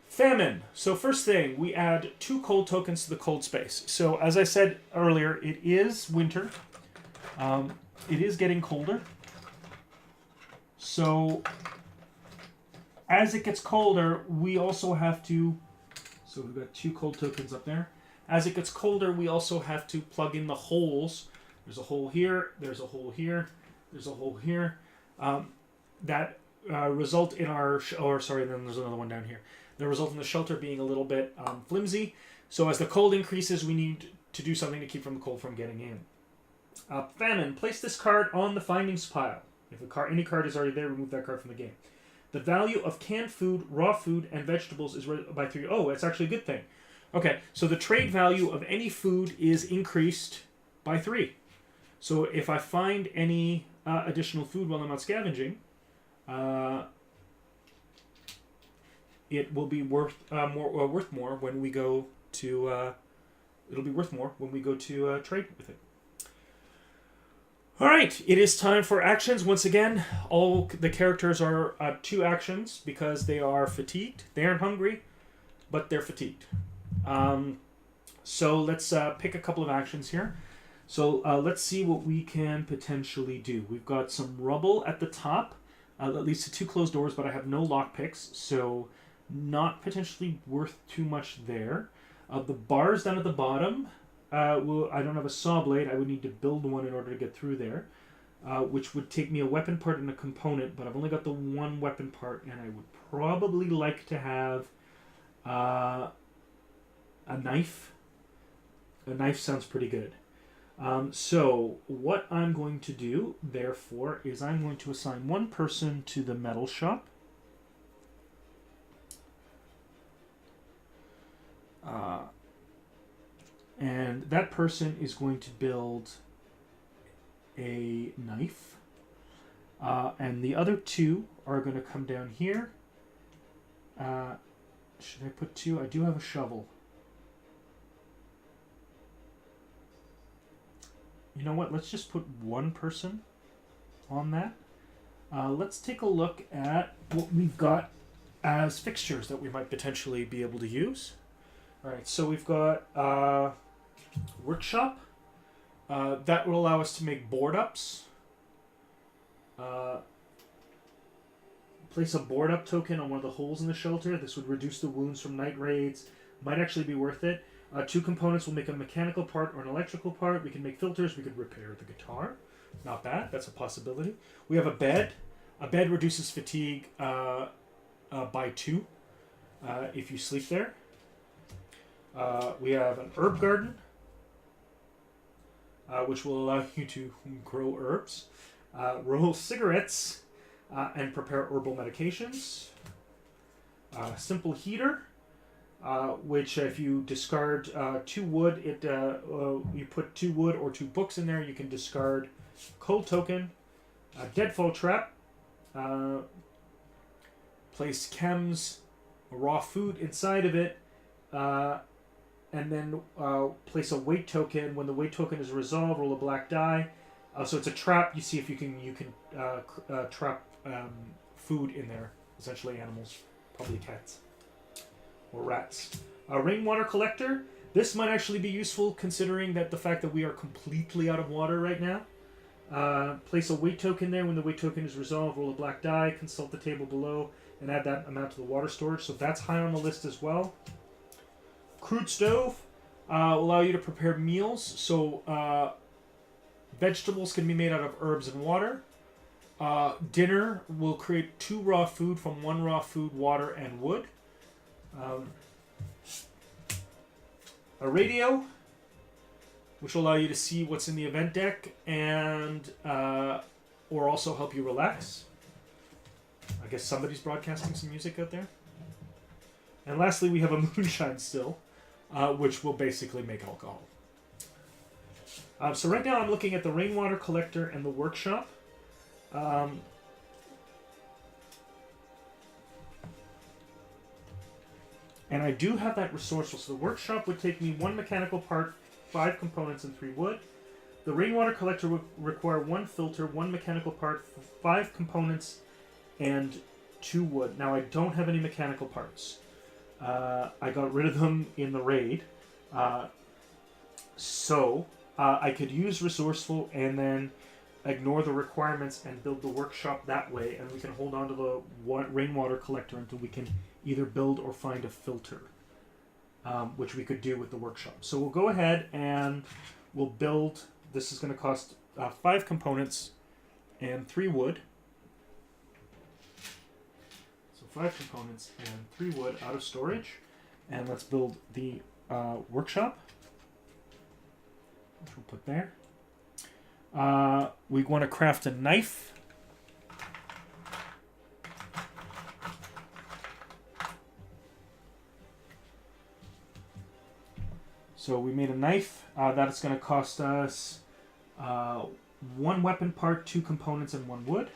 Famine. So first thing, we add 2 cold tokens to the cold space. So as I said earlier, it is winter. It is getting colder. So as it gets colder, we also have to... So we've got 2 cold tokens up there. As it gets colder, we also have to plug in the holes. There's a hole here, there's a hole here, there's a hole here. That result in our... then there's another one down here. That result in the shelter being a little bit flimsy. So as the cold increases, we need to do something to keep from the cold from getting in. Famine. Place this card on the findings pile. If any card is already there, remove that card from the game. The value of canned food, raw food, and vegetables is raised by 3. Oh, that's actually a good thing. Okay, so the trade value of any food is increased by 3. So if I find any additional food while I'm out scavenging, it will be worth more when we go to. It'll be worth more when we go to trade with it. All right, it is time for actions. Once again, all the characters are 2 actions because they are fatigued. They aren't hungry, but they're fatigued. So let's pick a couple of actions here. So let's see what we can potentially do. We've got some rubble at the top that leads to 2 closed doors, but I have no lockpicks, so not potentially worth too much there. The bars down at the bottom, I don't have a saw blade. I would need to build one in order to get through there, which would take me a weapon part and a component, but I've only got the 1 weapon part, and I would probably like to have a knife. A knife sounds pretty good. So what I'm going to do, therefore, is I'm going to assign 1 person to the metal shop. And that person is going to build a knife. And the other 2 are going to come down here. Should I put 2? I do have a shovel. You know what? Let's just put 1 person on that. Let's take a look at what we've got as fixtures that we might potentially be able to use. All right, so we've got workshop. That will allow us to make board ups. Place a board up token on one of the holes in the shelter. This would reduce the wounds from night raids. Might actually be worth it. 2 components will make a mechanical part or an electrical part. We can make filters. We could repair the guitar. Not bad. That's a possibility. We have a bed. A bed reduces fatigue by 2 if you sleep there. We have an herb garden, which will allow you to grow herbs. Roll cigarettes and prepare herbal medications. Simple heater. which if you discard 2 wood, you put 2 wood or 2 books in there, you can discard cold token, a deadfall trap, place chems, raw food inside of it, and then place a weight token. When the weight token is resolved, roll a black die. So it's a trap. You see if you can trap food in there. Essentially animals, probably cats or rats. A rainwater collector. This might actually be useful considering that the fact that we are completely out of water right now. Place a weight token there. When the weight token is resolved, roll a black die, consult the table below, and add that amount to the water storage. So that's high on the list as well. Crude stove will allow you to prepare meals. So vegetables can be made out of herbs and water. Dinner will create 2 raw food from 1 raw food, water, and wood. A radio, which will allow you to see what's in the event deck and or also help you relax. I guess somebody's broadcasting some music out there. And lastly, we have a moonshine still, which will basically make alcohol. So right now I'm looking at the rainwater collector and the workshop. And I do have that resourceful. So the workshop would take me 1 mechanical part, 5 components, and 3 wood. The rainwater collector would require 1 filter, 1 mechanical part, 5 components, and 2 wood. Now I don't have any mechanical parts. I got rid of them in the raid. So I could use resourceful and then ignore the requirements and build the workshop that way, and we can hold on to the rainwater collector until we can either build or find a filter, which we could do with the workshop. So we'll go ahead and we'll build. This is going to cost 5 components and 3 wood. So 5 components and 3 wood out of storage. And let's build the workshop, which we'll put there. We want to craft a knife. So we made a knife. That's going to cost us 1 weapon part, 2 components, and 1 wood.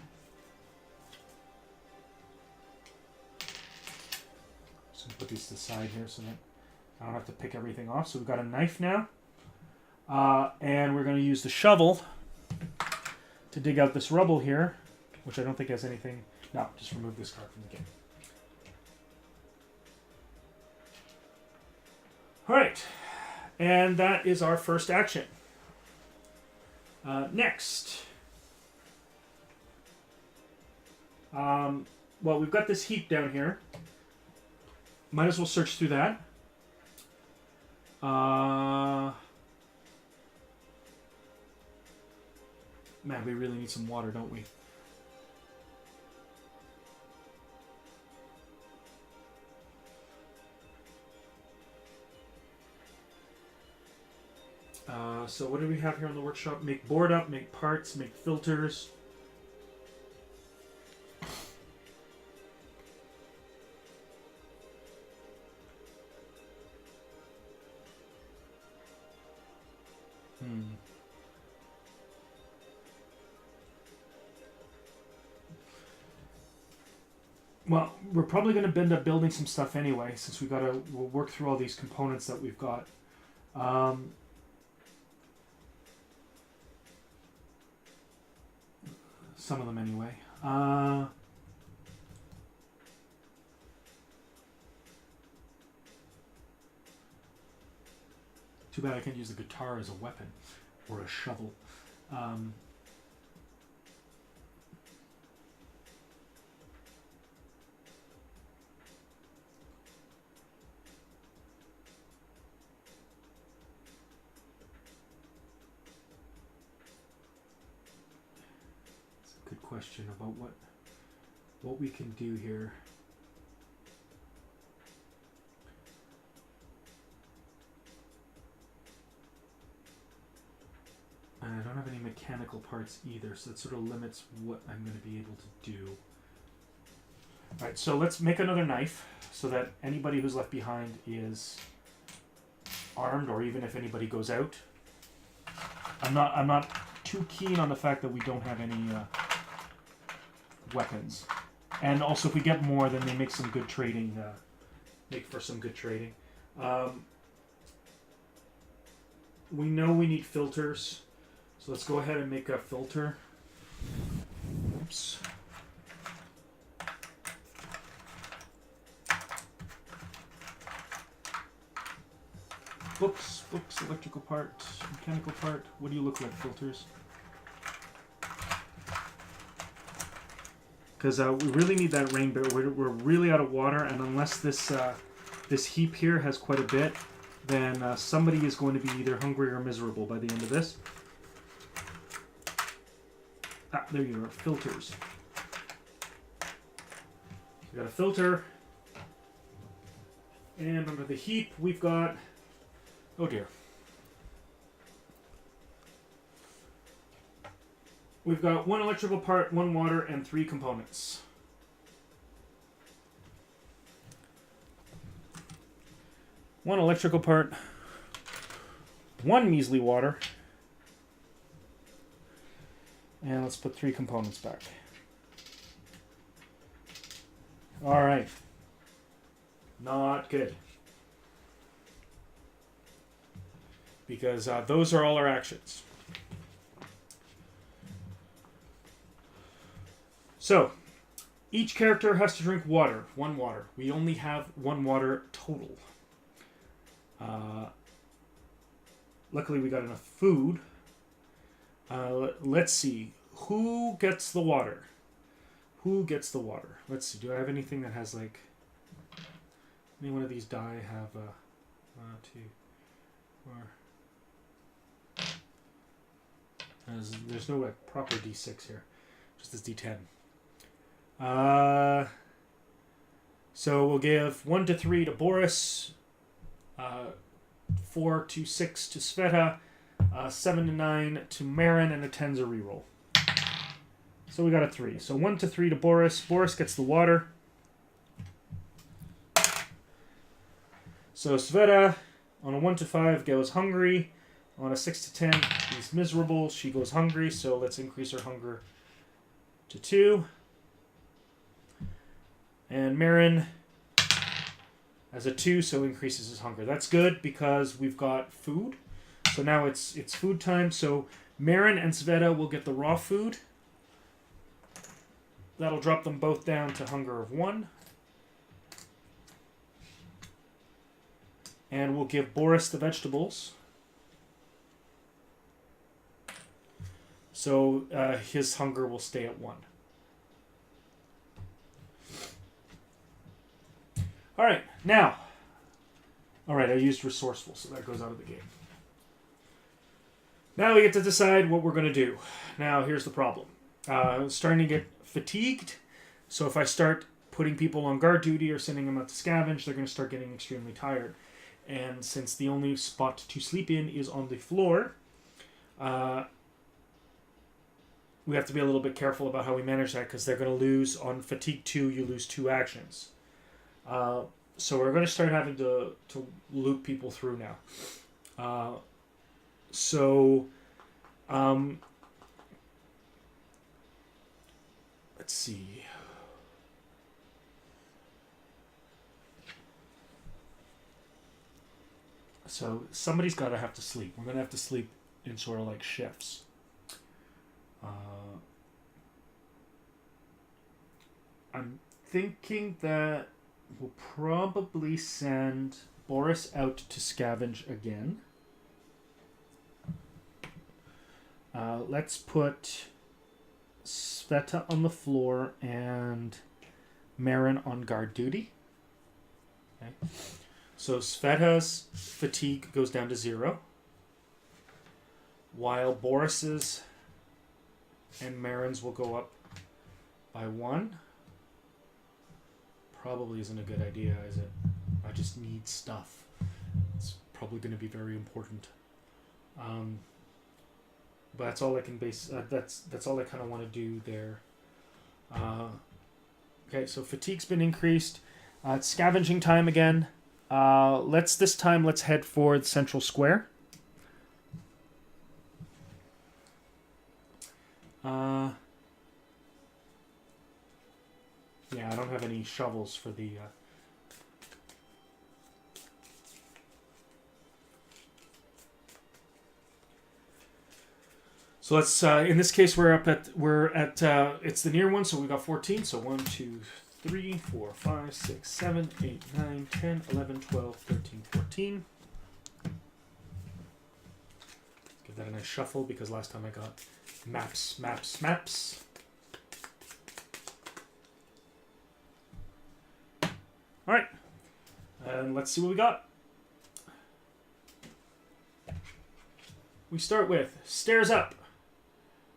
Just going to put these to the side here so that I don't have to pick everything off. So we've got a knife now. And we're going to use the shovel to dig out this rubble here, which I don't think has anything. No, just remove this card from the game. All right. And that is our first action. Next. Well, we've got this heap down here. Might as well search through that. Man, we really need some water, don't we? So what do we have here in the workshop? Make board up, make parts, make filters. Well, we're probably going to end up building some stuff anyway, since we'll work through all these components that we've got. Some of them anyway. Too bad I can't use the guitar as a weapon or a shovel. Good question about what we can do here. And I don't have any mechanical parts either, so that sort of limits what I'm going to be able to do. Alright, so let's make another knife so that anybody who's left behind is armed, or even if anybody goes out. I'm not too keen on the fact that we don't have any weapons. And also, if we get more, then they make some good trading. Make for some good trading. We know we need filters, so let's go ahead and make a filter. Oops. Books, electrical part, mechanical part. What do you look like, filters? Because we really need that rain barrel. We're really out of water, and unless this this heap here has quite a bit, then somebody is going to be either hungry or miserable by the end of this. Ah, there you are, filters. We got a filter, and under the heap we've got, oh dear, we've got 1 electrical part, 1 water, and 3 components. One electrical part, 1 measly water, and let's put 3 components back. All right. Not good. Because those are all our actions. So, each character has to drink water. 1 water. We only have 1 water total. Luckily, we got enough food. Let's see. Who gets the water? Who gets the water? Let's see. Do I have anything that has, like... Any one of these die have 1, 2, 4... There's no like proper D6 here. Just this D10. So we'll give 1 to 3 to Boris, 4 to 6 to Sveta, 7 to 9 to Marin, and a 10's a reroll. So we got a 3. So 1 to 3 to Boris. Boris gets the water. So Sveta, on a 1 to 5, goes hungry. On a 6 to 10, he's miserable. She goes hungry, so let's increase her hunger to 2. And Marin has a 2, so increases his hunger. That's good because we've got food. So now it's food time. So Marin and Sveta will get the raw food. That'll drop them both down to hunger of 1. And we'll give Boris the vegetables. So his hunger will stay at 1. Alright, now. Alright, I used resourceful, so that goes out of the game. Now we get to decide what we're going to do. Now, here's the problem. I'm starting to get fatigued, so if I start putting people on guard duty or sending them out to scavenge, they're going to start getting extremely tired. And since the only spot to sleep in is on the floor, we have to be a little bit careful about how we manage that, because they're going to lose on fatigue 2, you lose 2 actions. So we're going to start having to loop people through now. Let's see. So somebody's got to have to sleep. We're going to have to sleep in sort of like shifts. I'm thinking that we'll probably send Boris out to scavenge again. Let's put Sveta on the floor and Marin on guard duty. Okay. So Sveta's fatigue goes down to 0, while Boris's and Marin's will go up by 1. Probably isn't a good idea, is it? I just need stuff. It's probably going to be very important. But that's all I can base. That's all I kind of want to do there. Okay, so fatigue's been increased. It's scavenging time again. This time let's head for the central square. Yeah, I don't have any shovels for the. So let's. In this case, we're at. It's the near one, so we got 14. So 1, 2, 3, 4, 5, 6, 7, 8, 9, 10, 11, 12, 13, 14. Give that a nice shuffle because last time I got maps. All right, and let's see what we got. We start with stairs up.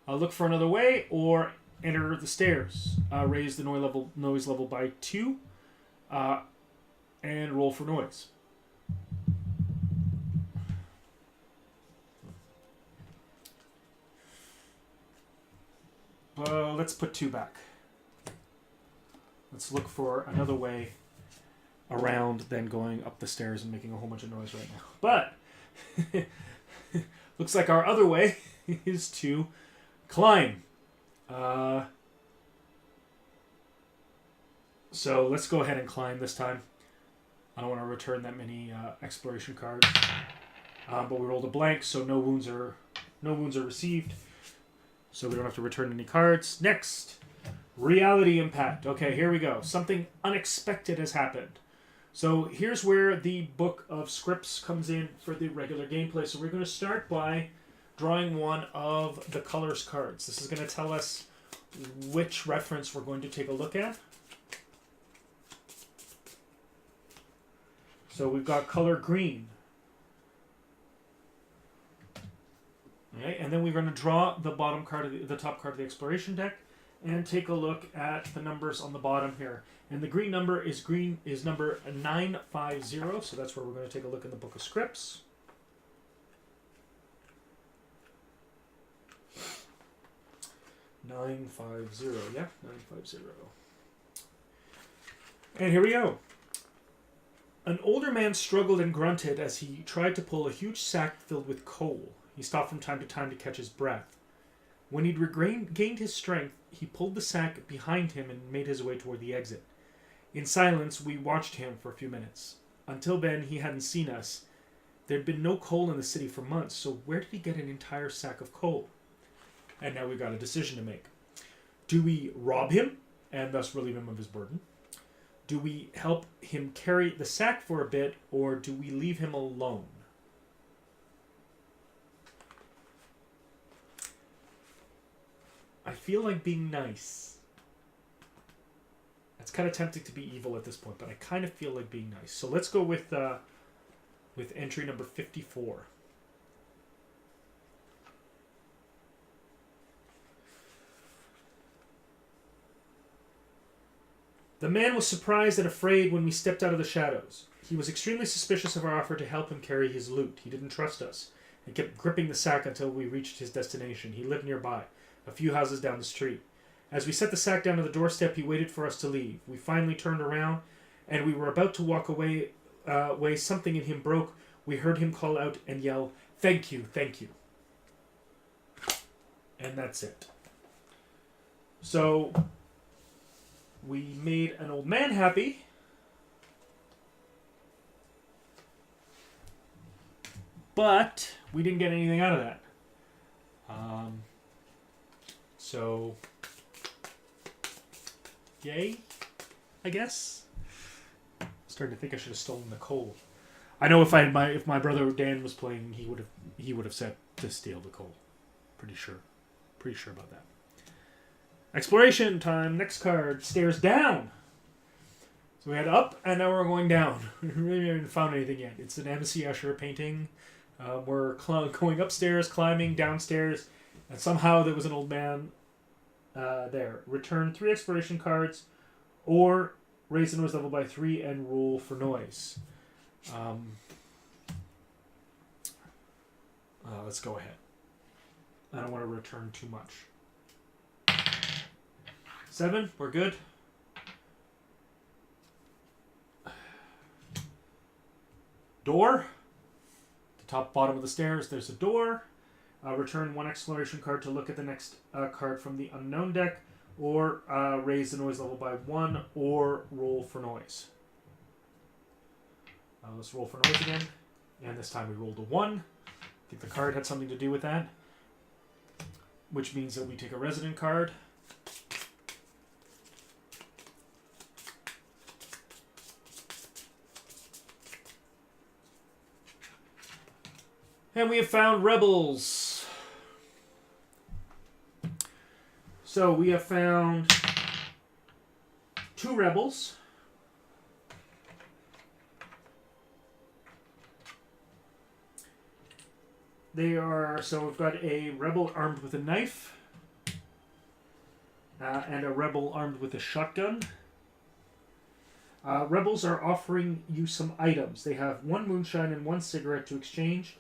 Look for another way or enter the stairs. Raise the noise level by 2, and roll for noise. Let's put 2 back. Let's look for another way around than going up the stairs and making a whole bunch of noise right now. But looks like our other way is to climb. So let's go ahead and climb this time. I don't want to return that many exploration cards. But we rolled a blank, so no wounds are received. So we don't have to return any cards. Next, reality impact. Okay, here we go. Something unexpected has happened. So here's where the book of scripts comes in for the regular gameplay. So we're going to start by drawing one of the colors cards. This is going to tell us which reference we're going to take a look at. So we've got color green. Okay, and then we're going to draw the bottom card of the top card of the exploration deck and take a look at the numbers on the bottom here. And the green number is number 950, so that's where we're going to take a look in the book of scripts. Yeah, 950. And here we go. An older man struggled and grunted as he tried to pull a huge sack filled with coal. He stopped from time to catch his breath. When he'd regained his strength, he pulled the sack behind him and made his way toward the exit. In silence, we watched him for a few minutes. Until then, he hadn't seen us. There'd been no coal in the city for months, so where did he get an entire sack of coal? And now we've got a decision to make. Do we rob him and thus relieve him of his burden? Do we help him carry the sack for a bit, or do we leave him alone? I feel like being nice. It's kind of tempting to be evil at this point, but I kind of feel like being nice. So let's go with entry number 54. The man was surprised and afraid when we stepped out of the shadows. He was extremely suspicious of our offer to help him carry his loot. He didn't trust us and kept gripping the sack until we reached his destination. He lived nearby, a few houses down the street. As we set the sack down on the doorstep, he waited for us to leave. We finally turned around, and we were about to walk away. Something in him broke. We heard him call out and yell, "Thank you, thank you." And that's it. So we made an old man happy. But we didn't get anything out of that. So, yay, I guess. Starting to think I should have stolen the coal. I know if my brother Dan was playing, he would have said to steal the coal. Pretty sure about that. Exploration time. Next card. Stairs down. So we had up, and now we're going down. We really haven't found anything yet. It's an M.C. Escher painting. We're going upstairs, climbing downstairs, and somehow there was an old man there. Return 3 exploration cards, or raise the noise level by 3 and roll for noise. Let's go ahead. I don't want to return too much. 7, we're good. door. The top bottom of the stairs, there's a door. Return 1 exploration card to look at the next card from the unknown deck, or raise the noise level by 1, or roll for noise. Let's roll for noise again. And this time we rolled a 1. I think the card had something to do with that. Which means that we take a resident card. And we have found rebels. So we have found 2 rebels. They are, so we've got a rebel armed with a knife, and a rebel armed with a shotgun. Rebels are offering you some items. They have 1 moonshine and 1 cigarette to exchange.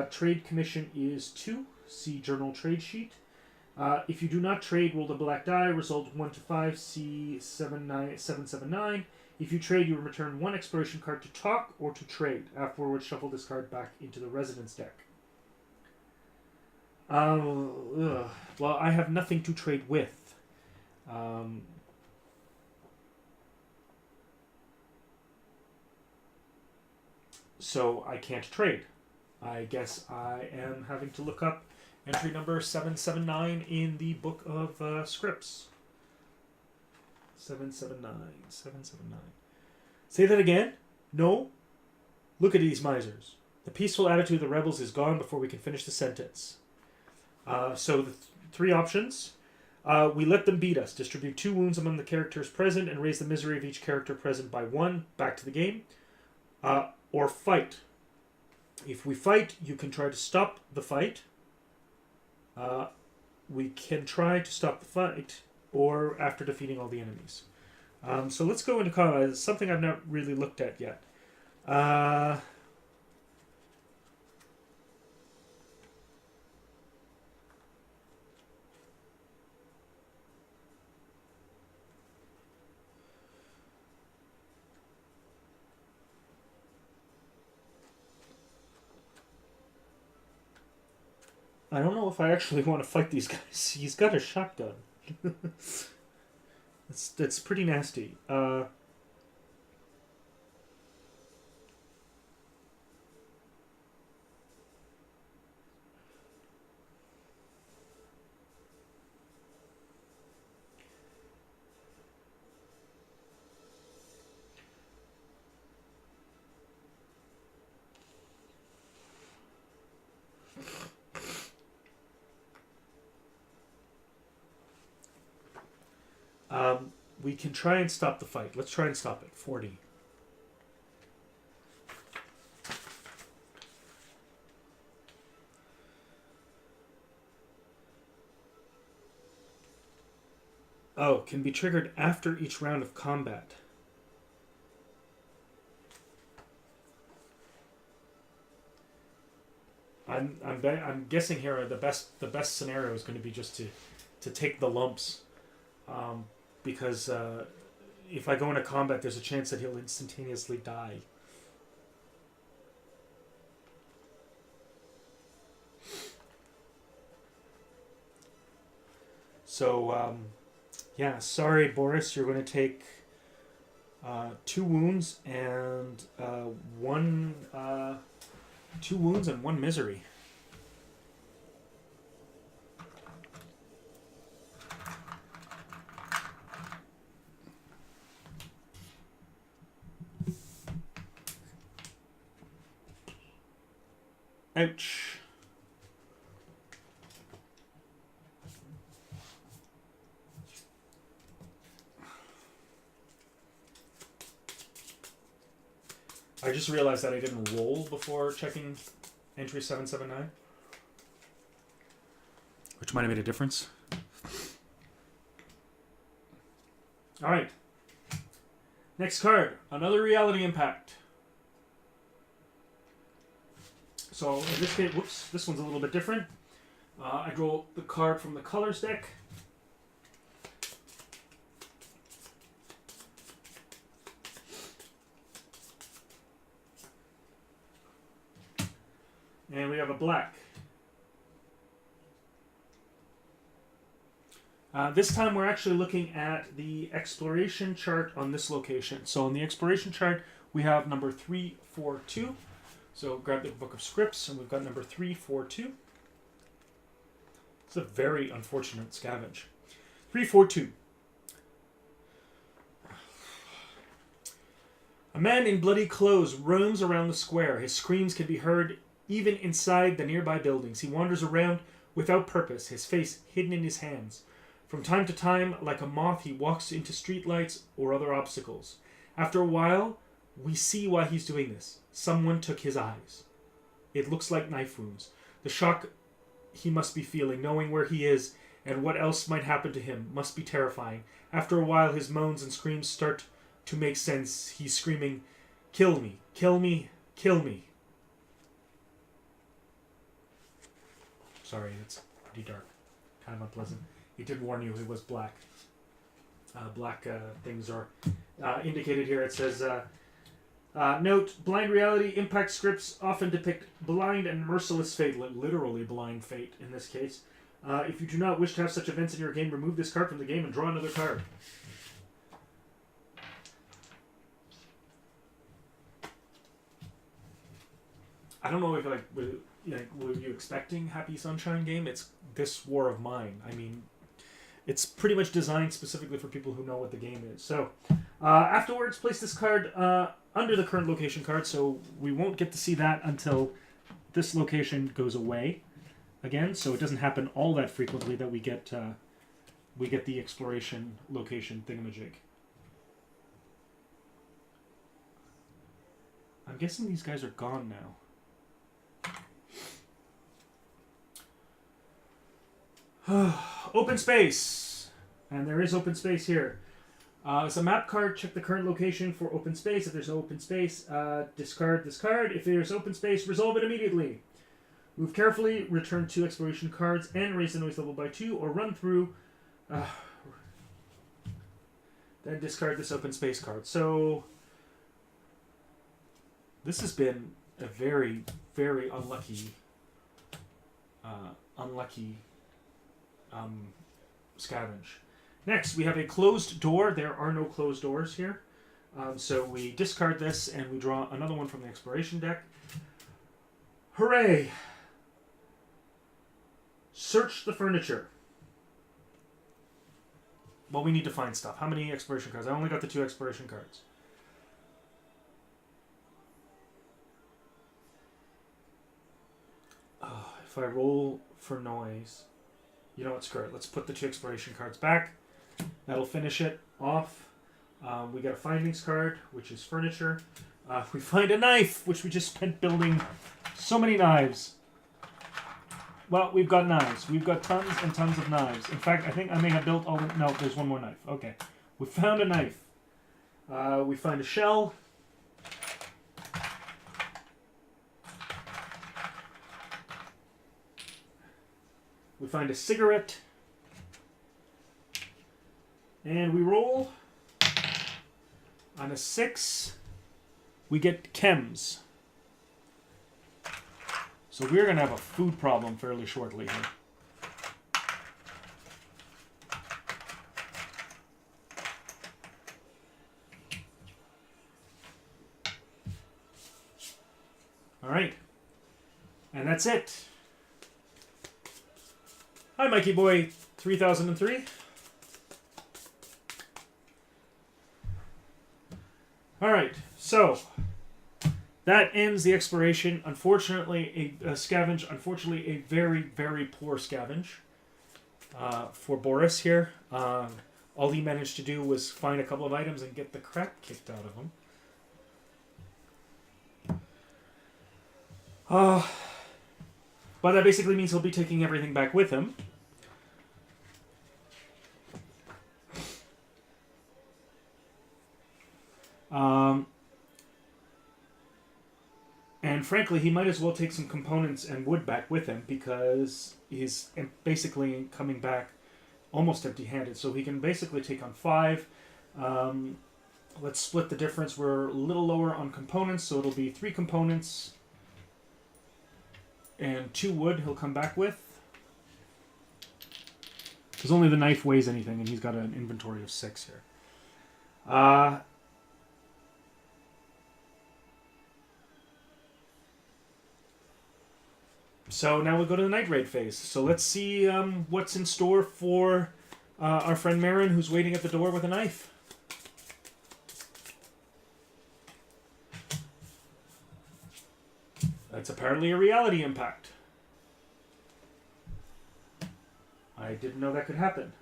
Trade commission is 2. See journal trade sheet. If you do not trade, roll the black die. Result 1 to 5. See 779. If you trade, you will return 1 exploration card to talk or to trade. Afterwards, shuffle this card back into the residence deck. Well, I have nothing to trade with. So I can't trade. I guess I am having to look up entry number 779 in the book of scripts. 779. Say that again? No? Look at these misers. The peaceful attitude of the rebels is gone before we can finish the sentence. So the 3 options. We let them beat us. Distribute 2 wounds among the characters present and raise the misery of each character present by 1. Back to the game. Or fight. If we fight, you can try to stop the fight. We can try to stop the fight, or after defeating all the enemies. So let's go into combat. It's something I've not really looked at yet. I don't know if I actually want to fight these guys. He's got a shotgun. That's pretty nasty. We can try and stop the fight. Let's try and stop it. 40. Oh, can be triggered after each round of combat. I'm guessing here the best scenario is going to be just to take the lumps. Because if I go into combat, there's a chance that he'll instantaneously die. So, yeah, sorry, Boris, you're going to take 2 wounds and 2 wounds and 1 misery. Ouch. I just realized that I didn't roll before checking entry 779, which might have made a difference. All right. Next card, another reality impact. So in this case, whoops, this one's a little bit different. I draw the card from the colors deck. And we have a black. This time we're actually looking at the exploration chart on this location. So on the exploration chart, we have number 342. So grab the book of scripts, and we've got number 342. It's a very unfortunate scavenge. 342. A man in bloody clothes roams around the square. His screams can be heard even inside the nearby buildings. He wanders around without purpose, his face hidden in his hands. From time to time, like a moth, he walks into streetlights or other obstacles. After a while, we see why he's doing this. Someone took his eyes. It looks like knife wounds. The shock he must be feeling, knowing where he is and what else might happen to him, must be terrifying. After a while, his moans and screams start to make sense. He's screaming, "Kill me, kill me, kill me." Sorry, it's pretty dark. Kind of unpleasant. He did warn you it was black. Black things are indicated here. It says, note, blind reality impact scripts often depict blind and merciless fate, literally blind fate in this case. If you do not wish to have such events in your game, remove this card from the game and draw another card. I don't know if were you expecting Happy Sunshine game? It's this War of Mine. I mean, it's pretty much designed specifically for people who know what the game is. So, afterwards, place this card under the current location card, so we won't get to see that until this location goes away again. So it doesn't happen all that frequently that we get the exploration location thingamajig. I'm guessing these guys are gone now. Open space. And there is open space here. It's a map card. Check the current location for open space. If there's no open space, discard this card. If there's open space, resolve it immediately. Move carefully, return 2 exploration cards, and raise the noise level by 2, or run through. Then discard this open space card. So, this has been a very, very unlucky scavenge. Next, we have a closed door. There are no closed doors here. So we discard this and we draw another one from the exploration deck. Hooray! Search the furniture. Well, we need to find stuff. How many exploration cards? I only got the 2 exploration cards. If I roll for noise... You know what, screw it. Let's put the 2 exploration cards back. That'll finish it off. We got a findings card, which is furniture. We find a knife, which we just spent building so many knives. Well, we've got knives. We've got tons and tons of knives. In fact, I think I may have built all the... No, there's one more knife. Okay. We found a knife. We find a shell. We find a cigarette. And we roll. On a 6, we get chems. So we're going to have a food problem fairly shortly here. All right. And that's it. Hi, Mikey Boy 3003. All right, so that ends the exploration. Unfortunately, a scavenge. Unfortunately, a very, very poor scavenge for Boris here. All he managed to do was find a couple of items and get the crap kicked out of him. But that basically means he'll be taking everything back with him. And frankly, he might as well take some components and wood back with him because he's basically coming back almost empty-handed. So he can basically take on 5. Let's split the difference. We're a little lower on components, so it'll be 3 components. And 2 wood he'll come back with. Because only the knife weighs anything, and he's got an inventory of 6 here. So now we go to the night raid phase. So let's see what's in store for our friend Marin, who's waiting at the door with a knife. That's apparently a reality impact. I didn't know that could happen.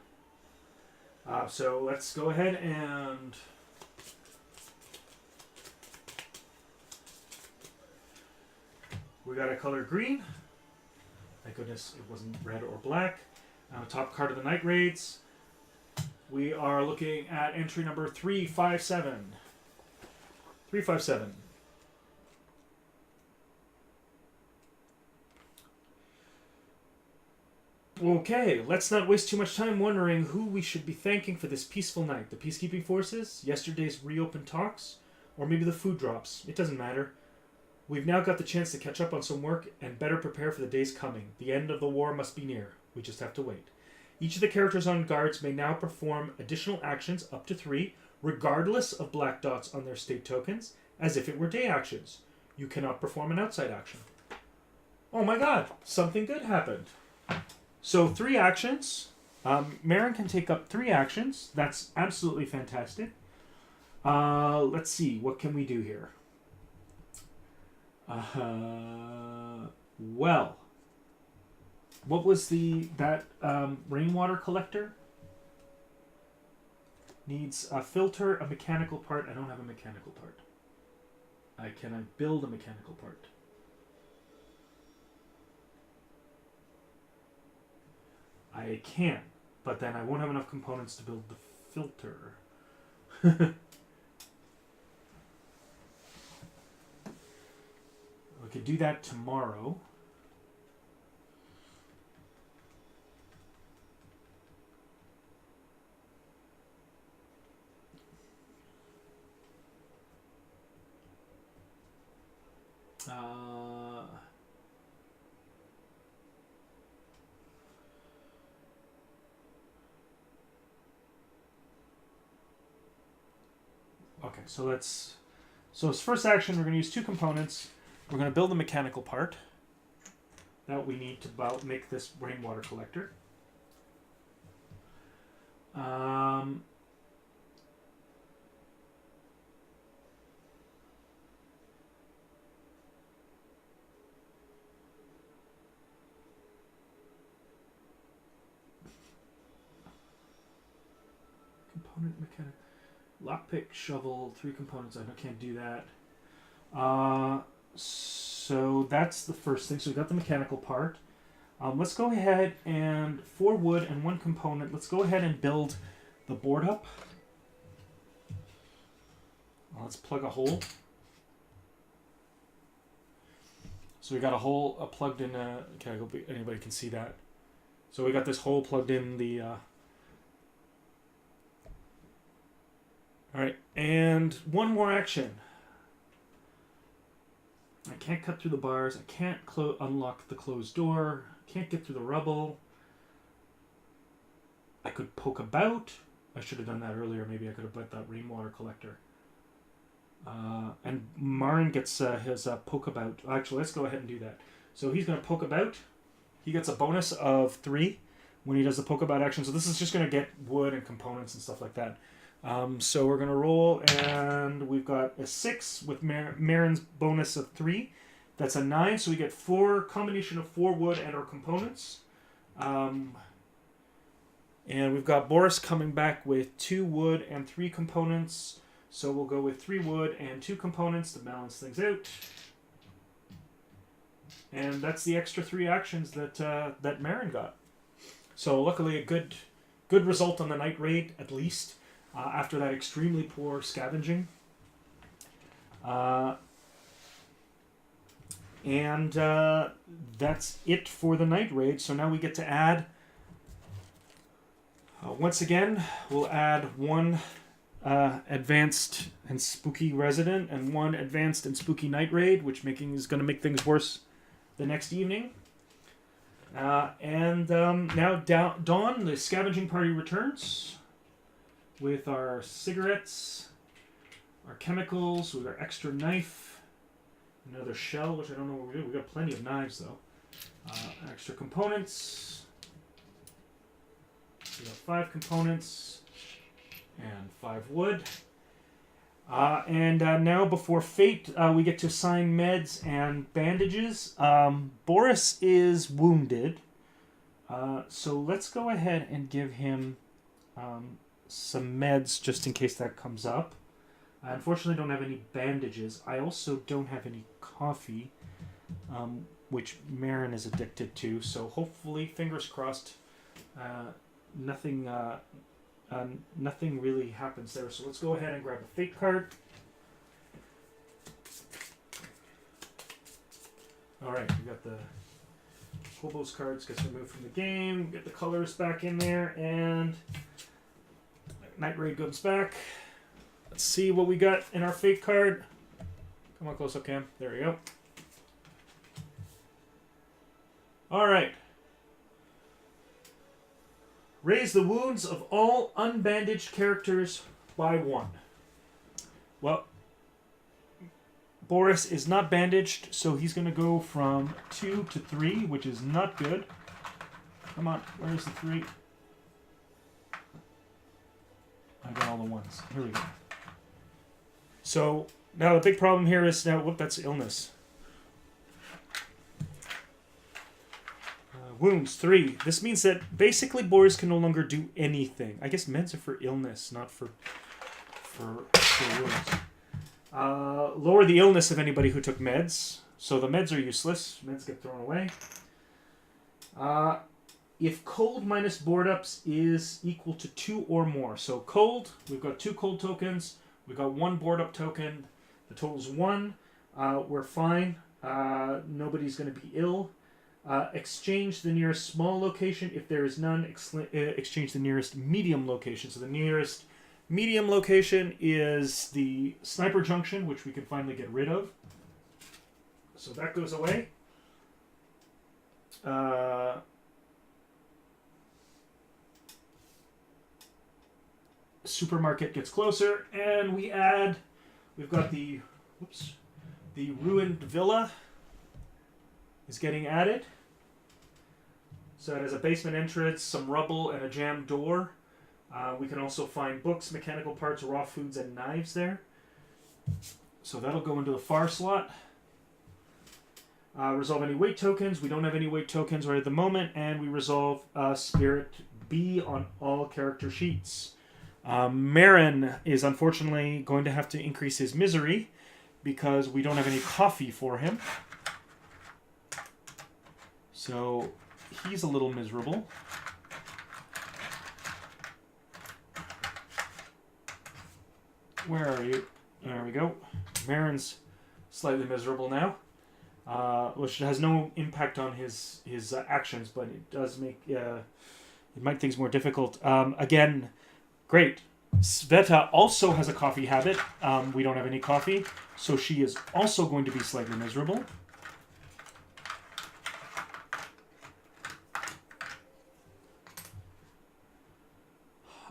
So let's go ahead and... We got a color green. Thank goodness it wasn't red or black. Top card of the night raids. We are looking at entry number 357. 357. Okay, let's not waste too much time wondering who we should be thanking for this peaceful night. The peacekeeping forces, yesterday's reopened talks, or maybe the food drops. It doesn't matter. We've now got the chance to catch up on some work and better prepare for the days coming. The end of the war must be near. We just have to wait. Each of the characters on guards may now perform additional actions, up to 3, regardless of black dots on their state tokens, as if it were day actions. You cannot perform an outside action. Oh my god, something good happened. So 3 actions. Marin can take up 3 actions. That's absolutely fantastic. Let's see, what can we do here? Well, what was that rainwater collector? Needs a filter, a mechanical part. I don't have a mechanical part. Can I build a mechanical part? I can, but then I won't have enough components to build the filter. We could do that tomorrow. Okay, so as first action, we're going to use 2 components. We're going to build a mechanical part that we need to make this rainwater collector. Component mechanic. Lockpick, shovel, 3 components. I can't do that. So that's the first thing. So we got the mechanical part. Let's go ahead and 4 wood and 1 component. Let's go ahead and build the board up. Let's plug a hole. So we got a hole plugged in. Okay, I hope anybody can see that. So we got this hole plugged in the. All right, and 1 more action. I can't cut through the bars. I can't unlock the closed door. Can't get through the rubble. I could poke about. I should have done that earlier. Maybe I could have put that rainwater collector. And Marin gets his poke about. Actually, let's go ahead and do that. So he's going to poke about. He gets a bonus of 3 when he does the poke about action. So this is just going to get wood and components and stuff like that. So we're going to roll, and we've got a 6 with Marin's bonus of 3. That's a 9, so we get 4, combination of 4 wood and our components. And we've got Boris coming back with 2 wood and 3 components. So we'll go with 3 wood and 2 components to balance things out. And that's the extra 3 actions that Marin got. So luckily a good result on the night raid, at least. After that extremely poor scavenging. And that's it for the night raid. So now we get to add, once again, we'll add 1 advanced and spooky resident and 1 advanced and spooky night raid, which is going to make things worse the next evening. Now dawn, the scavenging party returns with our cigarettes, our chemicals, with our extra knife, another shell, which I don't know what we're doing. We've got plenty of knives, though. Extra components. We got 5 components and 5 wood. Now, before fate, we get to assign meds and bandages. Boris is wounded, so let's go ahead and give him some meds just in case that comes up. I unfortunately don't have any bandages. I also don't have any coffee, which Marin is addicted to, so hopefully, fingers crossed, nothing really happens there. So let's go ahead and grab a fate card. Alright, we got the Hobos cards, gets removed from the game, get the colors back in there, and Night Raid comes back. Let's see what we got in our fate card. Come on, close up cam. There we go. Alright. Raise the wounds of all unbandaged characters by 1. Well, Boris is not bandaged, so he's going to go from 2 to 3, which is not good. Come on, where's the 3? I got all the 1s. Here we go. So, now the big problem here is now, whoop, that's illness. Wounds, 3. This means that basically Boris can no longer do anything. I guess meds are for illness, not for wounds. Lower the illness of anybody who took meds. So the meds are useless. Meds get thrown away. If cold minus board ups is equal to 2 or more. So cold, we've got 2 cold tokens. We've got 1 board up token. The total's 1. We're fine. Nobody's going to be ill. Exchange the nearest small location. If there is none, exchange the nearest medium location. So the nearest medium location is the sniper junction, which we can finally get rid of. So that goes away. Supermarket gets closer, and we've got the ruined villa is getting added. So it has a basement entrance, some rubble, and a jammed door. We can also find books, mechanical parts, raw foods, and knives there. So that'll go into the far slot. Resolve any weight tokens. We don't have any weight tokens right at the moment. And we resolve Spirit B on all character sheets. Marin is unfortunately going to have to increase his misery because we don't have any coffee for him. So he's a little miserable. Where are you? There we go. Marin's slightly miserable now, which has no impact on his actions, but it does make things more difficult. Again, great. Sveta also has a coffee habit. We don't have any coffee, so she is also going to be slightly miserable.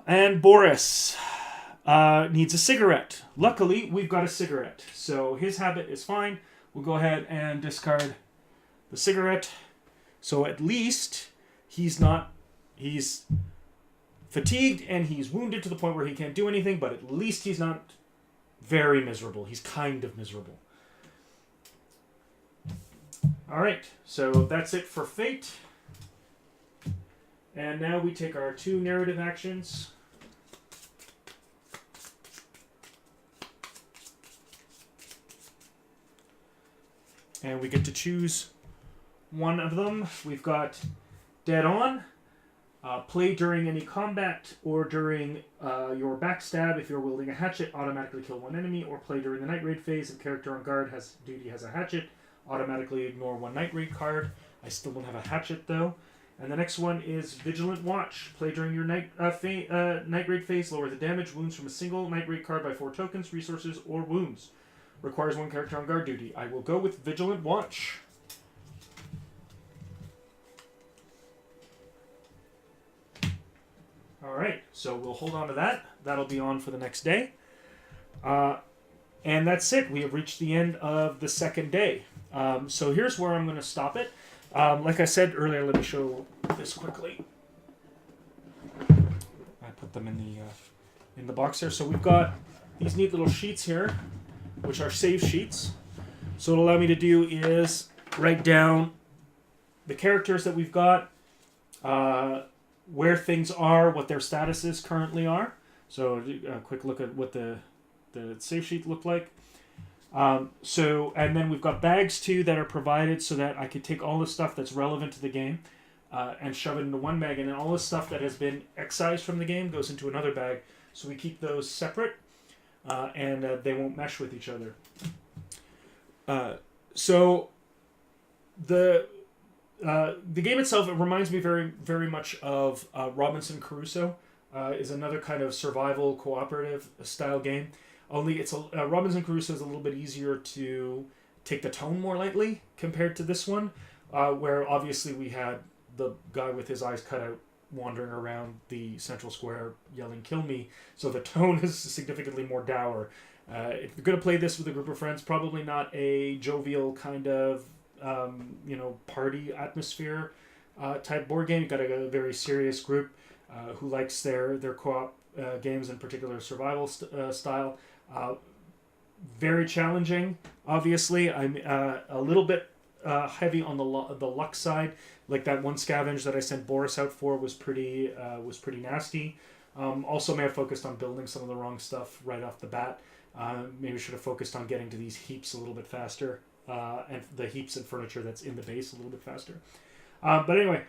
And Boris needs a cigarette. Luckily, we've got a cigarette. So his habit is fine. We'll go ahead and discard the cigarette. So at least he's fatigued and he's wounded to the point where he can't do anything, but at least he's not very miserable. He's kind of miserable. Alright, so that's it for Fate. And now we take our 2 narrative actions. And we get to choose one of them. We've got Dead On. Play during any combat or during your backstab. If you're wielding a hatchet, automatically kill 1 enemy. Or play during the Night Raid phase. If character on guard has a hatchet, automatically ignore 1 Night Raid card. I still don't have a hatchet though. And the next one is Vigilant Watch. Play during your Night Raid phase. Lower the damage wounds from a single Night Raid card by 4 tokens, resources, or wounds. Requires 1 character on guard duty. I will go with Vigilant Watch. right, so we'll hold on to that. That'll be on for the next day. And that's it. We have reached the end of the second day. So here's where I'm going to stop it. Like I said earlier, let me show this quickly. I put them in the box there. So we've got these neat little sheets here, which are save sheets. So what it'll allow me to do is write down the characters that we've got, where things are, what their statuses currently are. So a quick look at what the save sheet looked like. And then we've got bags too that are provided so that I could take all the stuff that's relevant to the game and shove it into one bag, and then all the stuff that has been excised from the game goes into another bag. So we keep those separate and they won't mesh with each other. So the game itself, it reminds me very, very much of Robinson Crusoe. Is another kind of survival cooperative style game. Only it's Robinson Crusoe is a little bit easier to take the tone more lightly compared to this one, where obviously we had the guy with his eyes cut out wandering around the central square yelling "kill me," so the tone is significantly more dour. If you're going to play this with a group of friends, probably not a jovial kind of party atmosphere type board game. You've got a very serious group who likes their co-op games, in particular survival style. Very challenging, obviously. I'm a little bit heavy on the luck side. Like that one scavenge that I sent Boris out for was pretty nasty. Also may have focused on building some of the wrong stuff right off the bat. Maybe should have focused on getting to these heaps a little bit faster, and the heaps and furniture that's in the base a little bit faster. But anyway,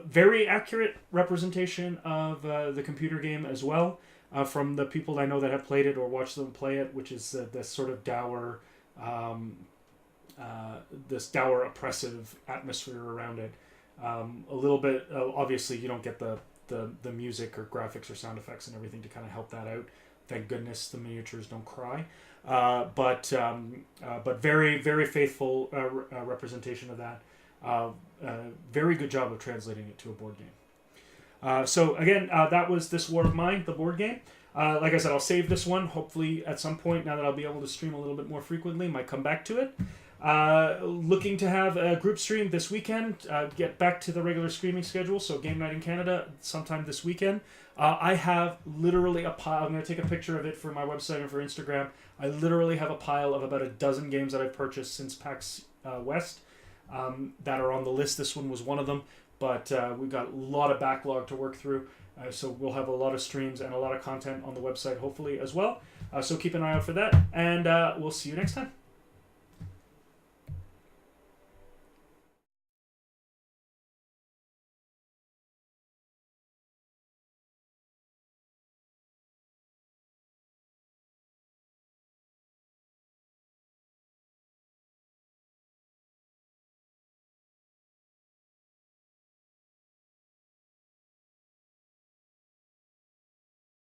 very accurate representation of the computer game as well, from the people I know that have played it or watched them play it, which is this sort of dour, oppressive atmosphere around it. A little bit, obviously, you don't get the music or graphics or sound effects and everything to kind of help that out. Thank goodness the miniatures don't cry. But very, very faithful representation of that. Very good job of translating it to a board game. So again, that was This War of Mine, the board game. Like I said, I'll save this one. Hopefully at some point, now that I'll be able to stream a little bit more frequently, might come back to it. Looking to have a group stream this weekend, get back to the regular streaming schedule, so game night in Canada sometime this weekend. I have literally a pile. I'm going to take a picture of it for my website and for Instagram. I literally have a pile of about a dozen games that I've purchased since PAX West that are on the list. This one was one of them, but we've got a lot of backlog to work through. So we'll have a lot of streams and a lot of content on the website, hopefully, as well. So keep an eye out for that, and we'll see you next time.